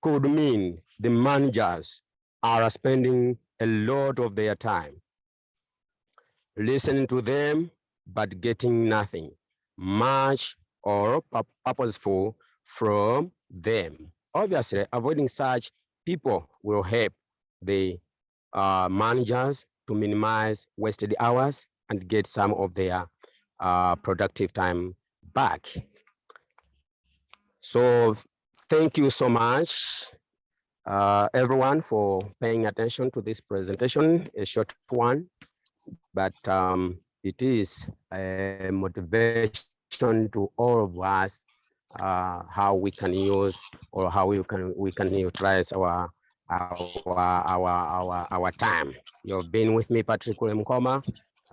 could mean the managers are spending a lot of their time listening to them, but getting nothing much or purposeful from them. Obviously, avoiding such people will help the managers to minimize wasted hours and get some of their productive time back. So thank you so much, everyone, for paying attention to this presentation, a short one, but it is a motivation to all of us how we can use or how we can utilize our time. You've been with me, Patrick Mkoma.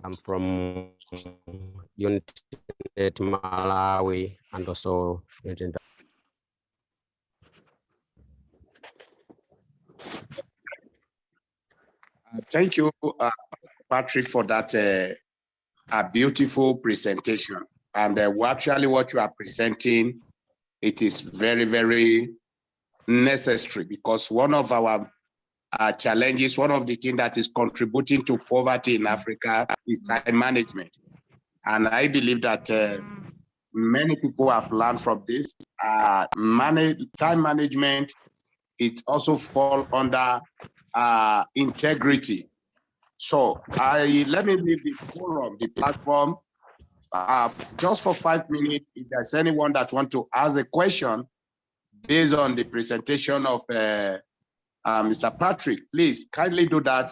I'm from UnityNet Malawi and also UnityNet. Thank you, Patrick, for that a beautiful presentation. And actually what you are presenting, it is very, very necessary, because one of our challenges, one of the things that is contributing to poverty in Africa is time management. And I believe that many people have learned from this. Time management, it also falls under integrity. So let me leave the forum, the platform, just for 5 minutes. If there's anyone that wants to ask a question based on the presentation of Mr. Patrick, please kindly do that.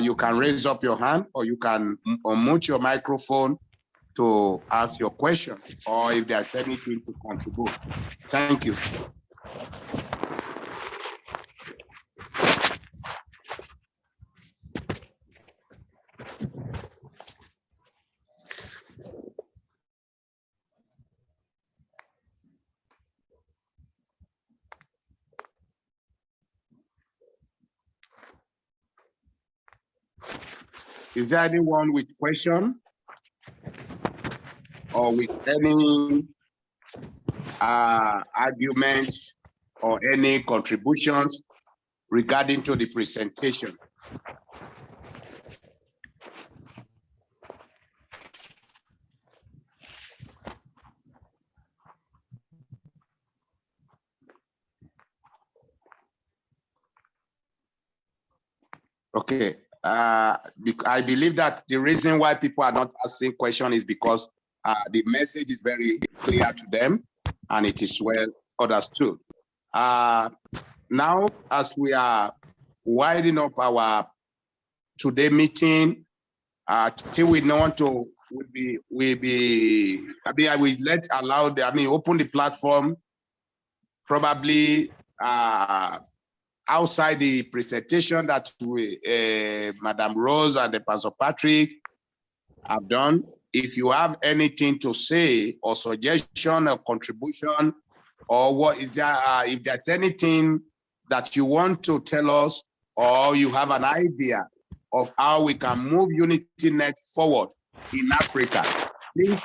You can raise up your hand, or you can unmute your microphone to ask your question, or if there's anything to contribute. Thank you. Is there anyone with question or with any arguments or any contributions regarding to the presentation? Okay, I believe that the reason why people are not asking questions is because the message is very clear to them and it is well understood. Now, as we are winding up our today meeting, till we don't want to, I will open the platform probably outside the presentation that we, Madam Rose and the Pastor Patrick have done. If you have anything to say or suggestion or contribution, or what is there, if there's anything that you want to tell us, or you have an idea of how we can move UnityNet forward in Africa, please,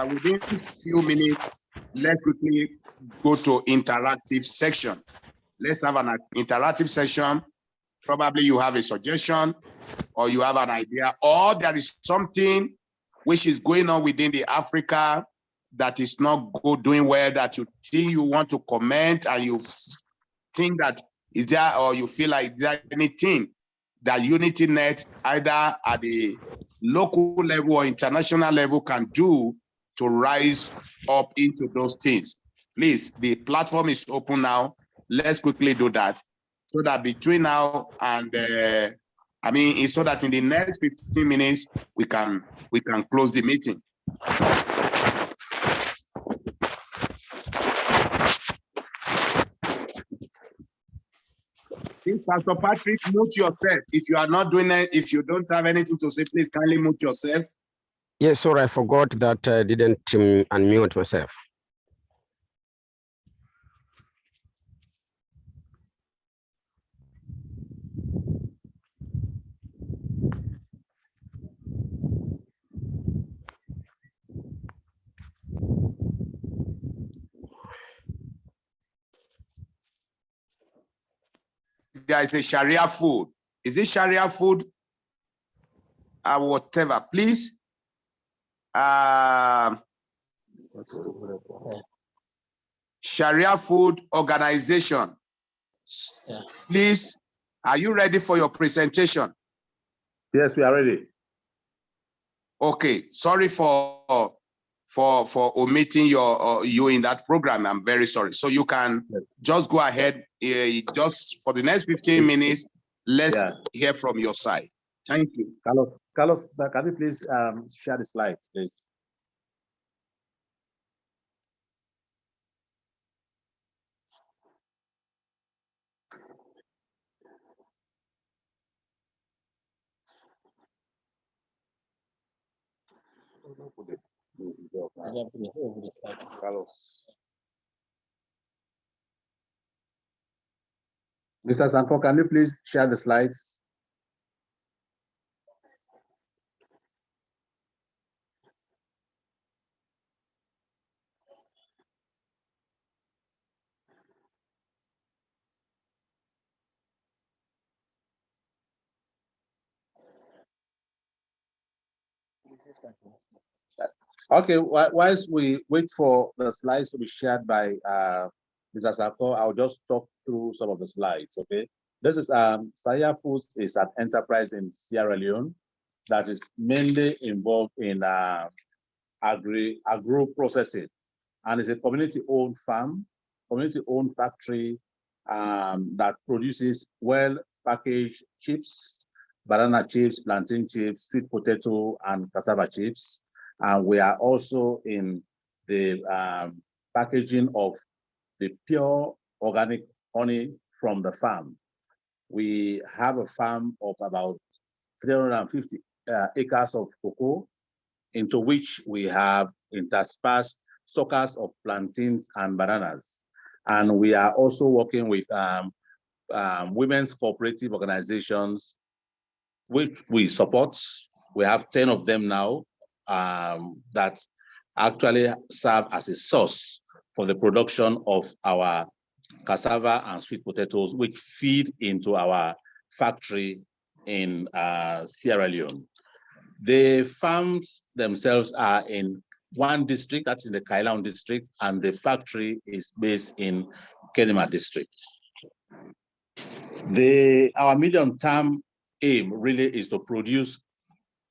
within a few minutes, let's quickly go to interactive section. Let's have an interactive session. Probably you have a suggestion or you have an idea, or there is something which is going on within the Africa that is not doing well, that you think you want to comment and you think that is there, or you feel like there anything that UnityNet either at the local level or international level can do to rise up into those things. Please, the platform is open now. Let's quickly do that so that between now and so that in the next 15 minutes we can close the meeting. Please, Pastor Patrick, mute yourself. If you are not doing it, if you don't have anything to say, please kindly mute yourself. Yes, sorry, I forgot that I didn't unmute myself. There is a Sharia food. Is it Sharia food? Whatever, please. Sharia Food Organization. Yeah. Please, are you ready for your presentation? Yes, we are ready. Okay, sorry for omitting you in that program. I'm very sorry. So you can just go ahead. Just for the next 15 minutes, let's hear from your side. Thank you. Carlos, can you please share the slide, please? Mr. Sanko, can you please share the slides? Okay, whilst we wait for the slides to be shared by Mr. Sako, I'll just talk through some of the slides, okay? This is Saya Foods is an enterprise in Sierra Leone that is mainly involved in agro processing, and it's a community-owned farm, community-owned factory that produces well-packaged chips, banana chips, plantain chips, sweet potato, and cassava chips. And we are also in the packaging of the pure organic honey from the farm. We have a farm of about 350 acres of cocoa, into which we have interspersed suckers of plantains and bananas. And we are also working with women's cooperative organizations, which we support. We have 10 of them now that actually serve as a source for the production of our cassava and sweet potatoes, which feed into our factory in Sierra Leone. The farms themselves are in one district, that's in the Kailaun district, and the factory is based in Kenema district. Our medium-term aim really is to produce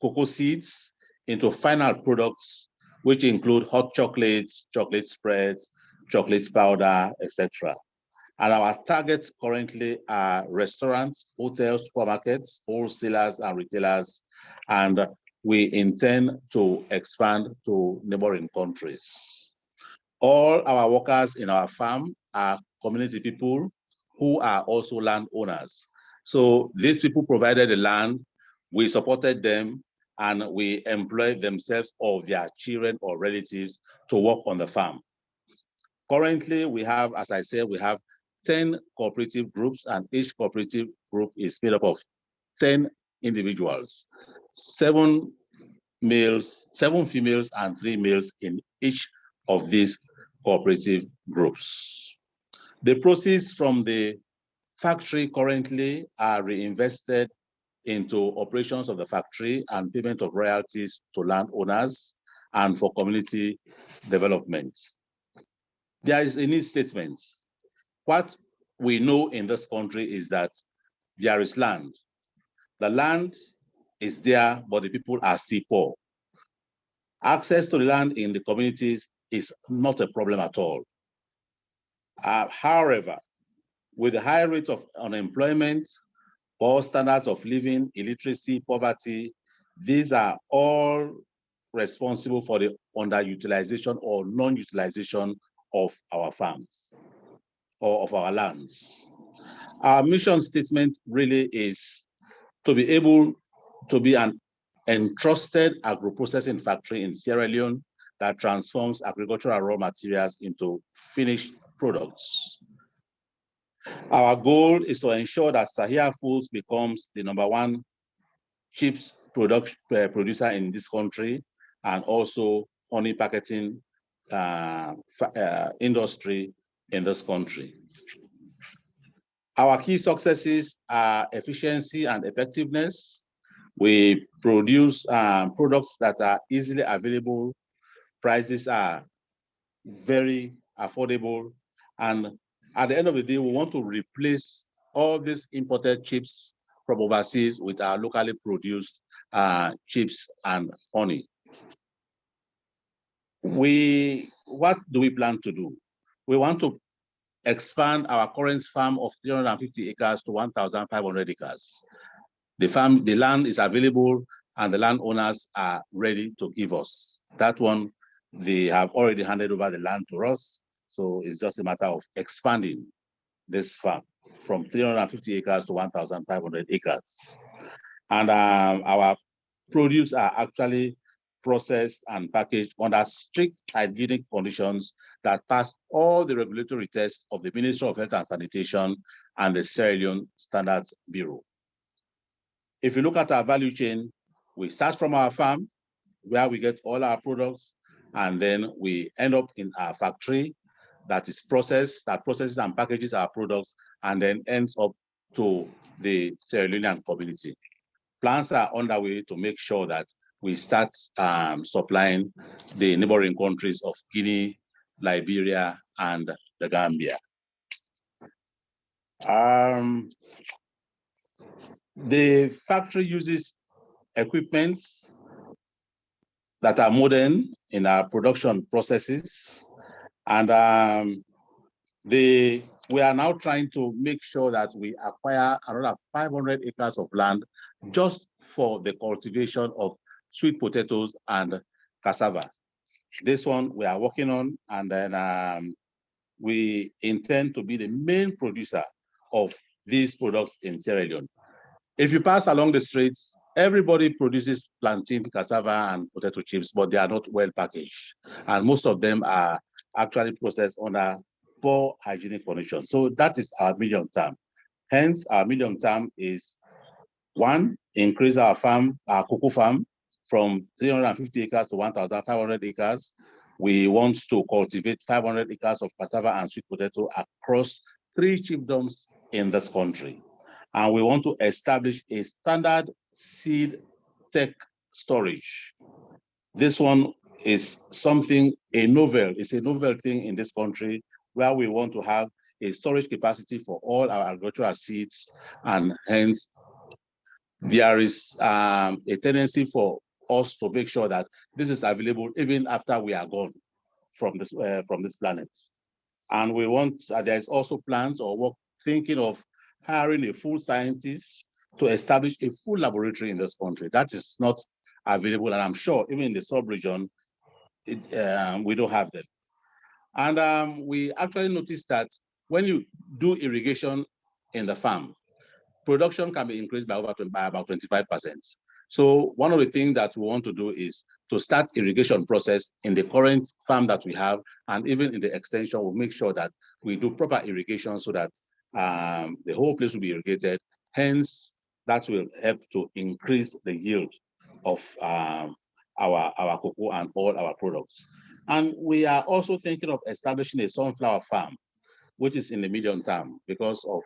cocoa seeds into final products, which include hot chocolates, chocolate spreads, chocolate powder, etc. And our targets currently are restaurants, hotels, supermarkets, wholesalers, and retailers. And we intend to expand to neighboring countries. All our workers in our farm are community people who are also landowners. So these people provided the land, we supported them, and we employed themselves or their children or relatives to work on the farm. Currently, we have, as I said, we have 10 cooperative groups, and each cooperative group is made up of 10 individuals, 7 females, and 3 males in each of these cooperative groups. The proceeds from the factory currently are reinvested into operations of the factory and payment of royalties to landowners and for community development. There is a need statement. What we know in this country is that there is land. The land is there, but the people are still poor. Access to the land in the communities is not a problem at all. However, with the high rate of unemployment, poor standards of living, illiteracy, poverty, these are all responsible for the underutilization or non-utilization of our farms or of our lands. Our mission statement really is to be able to be an entrusted agro-processing factory in Sierra Leone that transforms agricultural raw materials into finished products. Our goal is to ensure that Sahia Foods becomes the #1 chips producer in this country, and also honey packaging industry in this country. Our key successes are efficiency and effectiveness. We produce products that are easily available, prices are very affordable, and at the end of the day, we want to replace all these imported chips from overseas with our locally produced chips and honey. What do we plan to do? We want to expand our current farm of 350 acres to 1,500 acres. The land is available and the landowners are ready to give us. That one, they have already handed over the land to us. So it's just a matter of expanding this farm from 350 acres to 1,500 acres. And our produce are actually processed and packaged under strict hygienic conditions that pass all the regulatory tests of the Ministry of Health and Sanitation and the Sierra Leone Standards Bureau. If you look at our value chain, we start from our farm, where we get all our products, and then we end up in our factory that processes and packages our products, and then ends up to the Sierra Leonean community. Plans are underway to make sure that we start supplying the neighboring countries of Guinea, Liberia, and the Gambia. The factory uses equipment that are modern in our production processes, and we are now trying to make sure that we acquire another 500 acres of land just for the cultivation of sweet potatoes and cassava. This one we are working on, and then we intend to be the main producer of these products in Sierra Leone. If you pass along the streets, everybody produces plantain, cassava, and potato chips, but they are not well packaged. And most of them are actually processed under poor hygienic conditions. So that is our medium term. Hence, our medium term is 1, increase our cocoa farm from 350 acres to 1,500 acres. We want to cultivate 500 acres of cassava and sweet potato across 3 chiefdoms in this country. And we want to establish a standard seed tech storage. This one is something, it's a novel thing in this country, where we want to have a storage capacity for all our agricultural seeds, and hence there is a tendency for us to make sure that this is available even after we are gone from this planet. And we want, there's also plans or work thinking of hiring a full scientist to establish a full laboratory in this country. That is not available, and I'm sure even in the sub-region, we don't have them. And we actually noticed that when you do irrigation in the farm, production can be increased by about 25%. So one of the things that we want to do is to start irrigation process in the current farm that we have, and even in the extension, we'll make sure that we do proper irrigation so that the whole place will be irrigated. Hence, that will help to increase the yield of our cocoa and all our products. And we are also thinking of establishing a sunflower farm, which is in the medium term, because of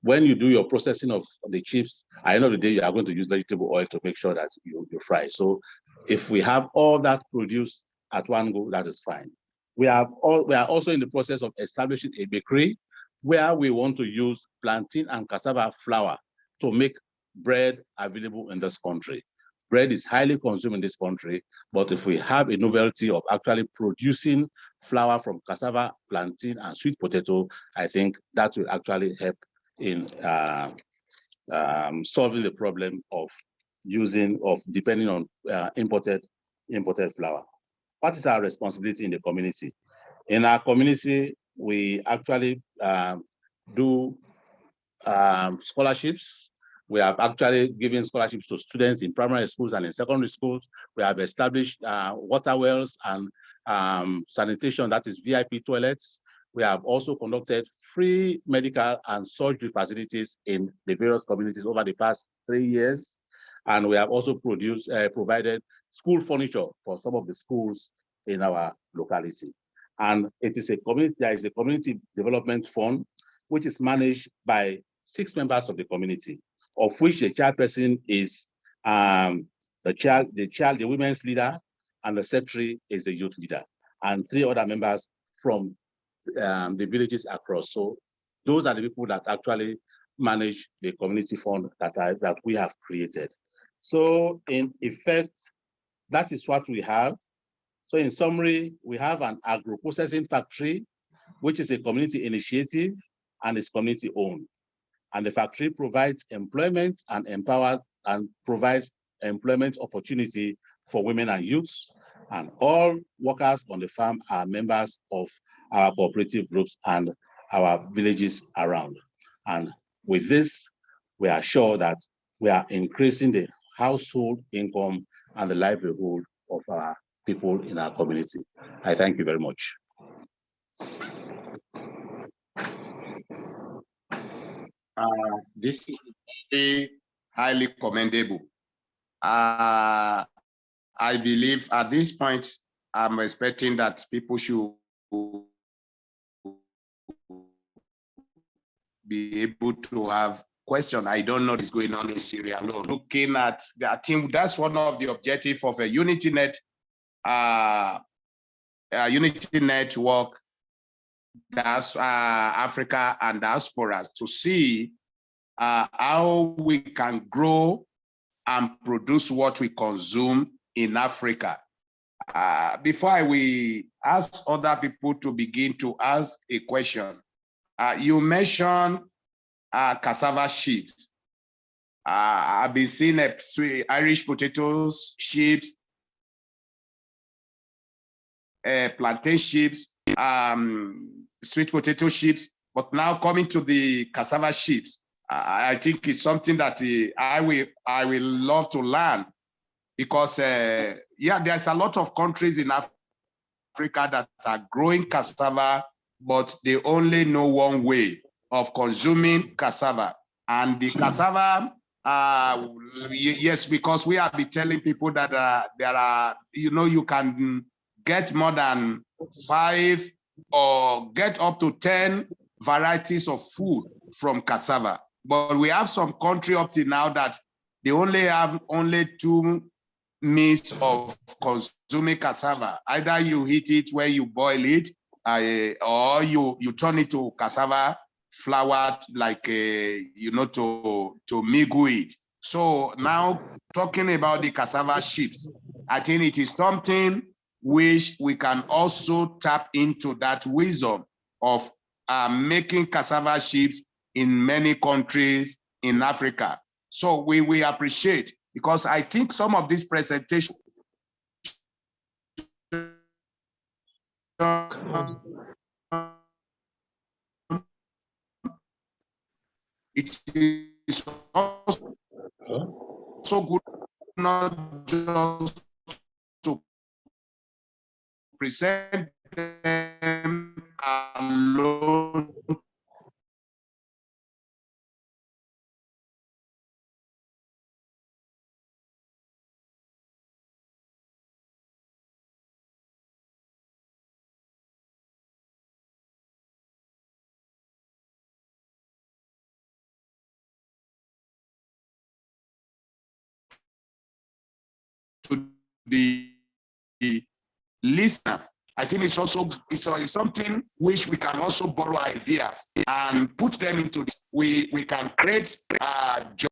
when you do your processing of the chips, at the end of the day, you are going to use vegetable oil to make sure that you fry. So if we have all that produced at one go, that is fine. We are also in the process of establishing a bakery where we want to use plantain and cassava flour to make bread available in this country. Bread is highly consumed in this country, but if we have a novelty of actually producing flour from cassava, plantain, and sweet potato, I think that will actually help in solving the problem of depending on imported flour. What is our responsibility in the community? In our community, we actually do scholarships. We have actually given scholarships to students in primary schools and in secondary schools. We have established water wells and sanitation, that is VIP toilets. We have also conducted free medical and surgery facilities in the various communities over the past 3 years. And we have also provided school furniture for some of the schools in our locality. And it is there is a community development fund, which is managed by 6 members of the community, of which the chairperson is the women's leader, and the secretary is the youth leader, and 3 other members from the villages across. So those are the people that actually manage the community fund that we have created. So in effect, that is what we have. So in summary, we have an agro-processing factory, which is a community initiative and is community owned. And the factory provides employment and empowers and provides employment opportunity for women and youths. And all workers on the farm are members of our cooperative groups and our villages around. And with this, we are sure that we are increasing the household income and the livelihood of our people in our community. I thank you very much. This is very highly commendable. I believe at this point, I'm expecting that people should be able to have questions. I don't know what's going on in Syria alone. Looking at, I think that's one of the objectives of a UnityNet, UnityNet work, that's Africa and diaspora, to see how we can grow and produce what we consume in Africa. Before I ask other people to begin to ask a question, you mentioned cassava chips. I've been seeing Irish potatoes chips, plantain chips, sweet potato chips, but now coming to the cassava chips, I think it's something that I will love to learn, because yeah, there's a lot of countries in Africa that are growing cassava, but they only know one way of consuming cassava. And the cassava, yes, because we have been telling people that there are, you know, you can get more than 5 or get up to 10 varieties of food from cassava. But we have some country up to now that they only have 2 means of consuming cassava. Either you eat it when you boil it, or you turn it to cassava flour, like to mingle it. So now talking about the cassava chips, I think it is something which we can also tap into that wisdom of making cassava chips in many countries in Africa. So we appreciate, because I think some of these presentations it is also good not just to present them alone, to the listener. I think it's also it's something which we can also borrow ideas and put them into this. We can create jobs.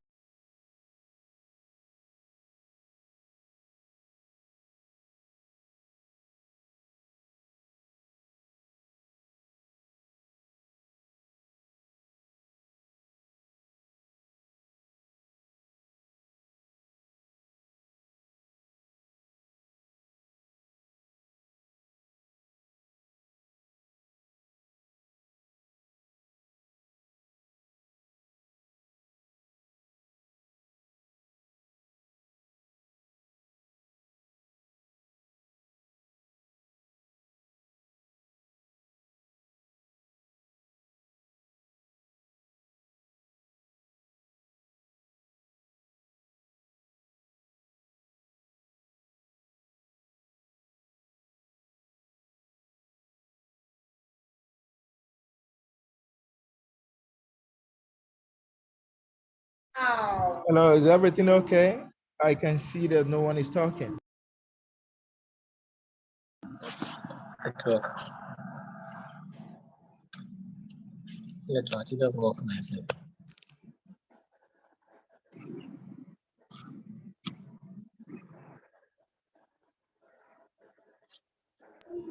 Hello, is everything okay? I can see that no one is talking.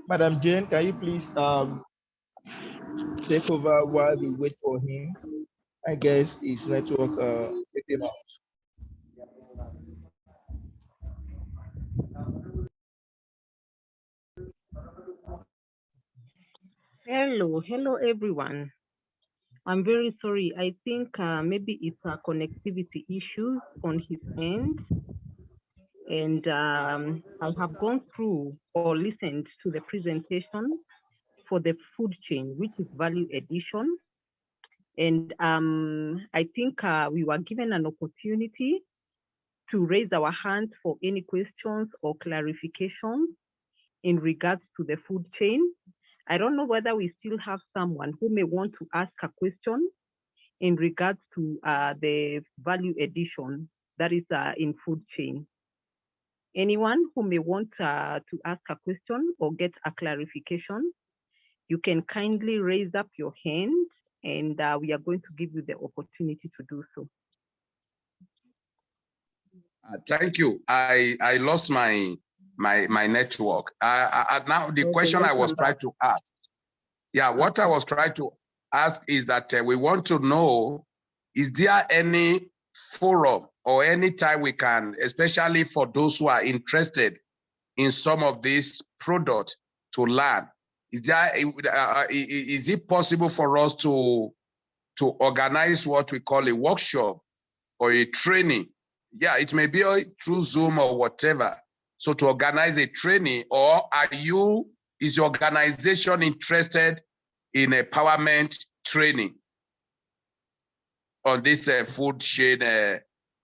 Madam Jane, can you please take over while we wait for him? I guess his network picking up. Hello everyone. I'm very sorry. I think maybe it's a connectivity issue on his end. And I have gone through or listened to the presentation for the food chain, which is value addition. And I think we were given an opportunity to raise our hands for any questions or clarifications in regards to the food chain. I don't know whether we still have someone who may want to ask a question in regards to the value addition that is in food chain. Anyone who may want to ask a question or get a clarification, you can kindly raise up your hand and we are going to give you the opportunity to do so. Thank you. I lost my network. Now the question I was trying to ask. Yeah, what I was trying to ask is that we want to know, is there any forum or any time we can, especially for those who are interested in some of these products, to learn? Is it possible for us to organize what we call a workshop or a training? Yeah, it may be through Zoom or whatever. So to organize a training, or is your organization interested in empowerment training on this food chain,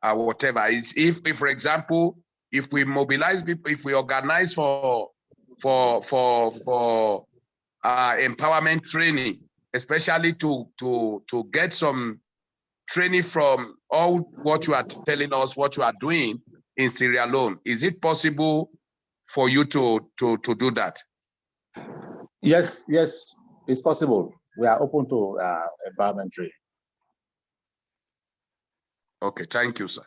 whatever? If, for example, if we mobilize people, if we organize for empowerment training, especially to get some training from all what you are telling us, what you are doing in Sierra Leone. Is it possible for you to do that? Yes, it's possible. We are open to empowerment training. Okay, thank you, sir.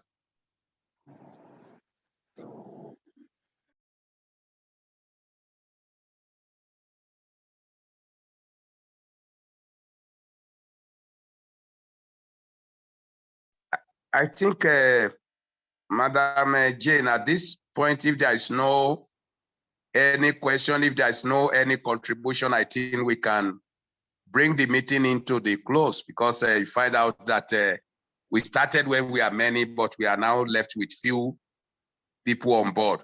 I think, Madam Jane, at this point, if there is no any question, if there is no any contribution, I think we can bring the meeting into the close, because you find out that we started when we are many, but we are now left with few people on board.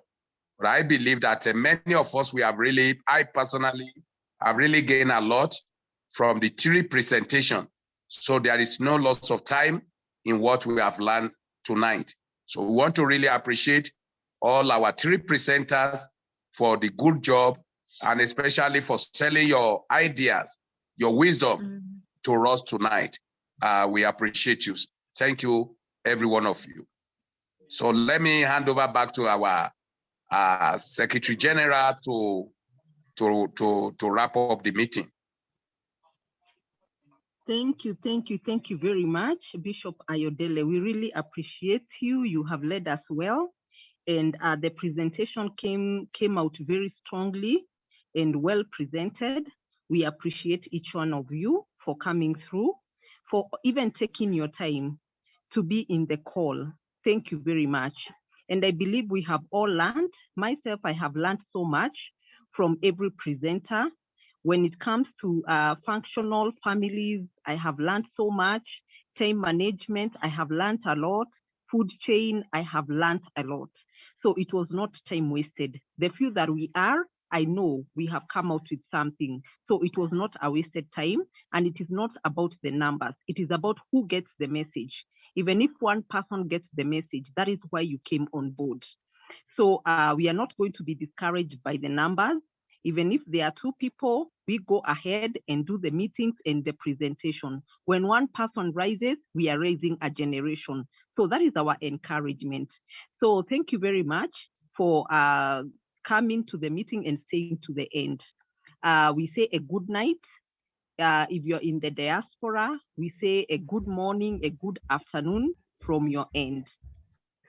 But I believe that many of us, I personally have really gained a lot from the theory presentation. So there is no loss of time in what we have learned tonight. So we want to really appreciate all our three presenters for the good job, and especially for selling your ideas, your wisdom to us tonight. We appreciate you. Thank you, every one of you. So let me hand over back to our Secretary General to wrap up the meeting. Thank you very much, Bishop Ayodele. We really appreciate you. You have led us well, and the presentation came out very strongly and well presented. We appreciate each one of you for coming through, for even taking your time to be in the call. Thank you very much. And I believe we have all learned. Myself, I have learned so much from every presenter. When it comes to functional families, I have learned so much. Time management, I have learned a lot. Food chain, I have learned a lot. So it was not time wasted. The few that we are, I know we have come out with something. So it was not a wasted time, and it is not about the numbers. It is about who gets the message. Even if one person gets the message, that is why you came on board. So we are not going to be discouraged by the numbers. Even if there are 2 people, we go ahead and do the meetings and the presentation. When one person rises, we are raising a generation. So that is our encouragement. So thank you very much for coming to the meeting and staying to the end. We say a good night. If you're in the diaspora, we say a good morning, a good afternoon from your end.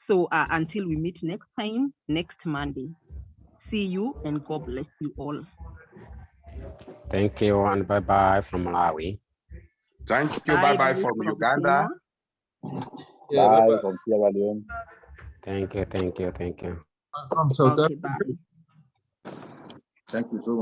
So until we meet next time, next Monday. See you, and God bless you all. Thank you, and bye-bye from Malawi. Thank you, bye-bye from Uganda. Bye from Sierra Leone. Thank you. From South Africa. Bye. Thank you so much.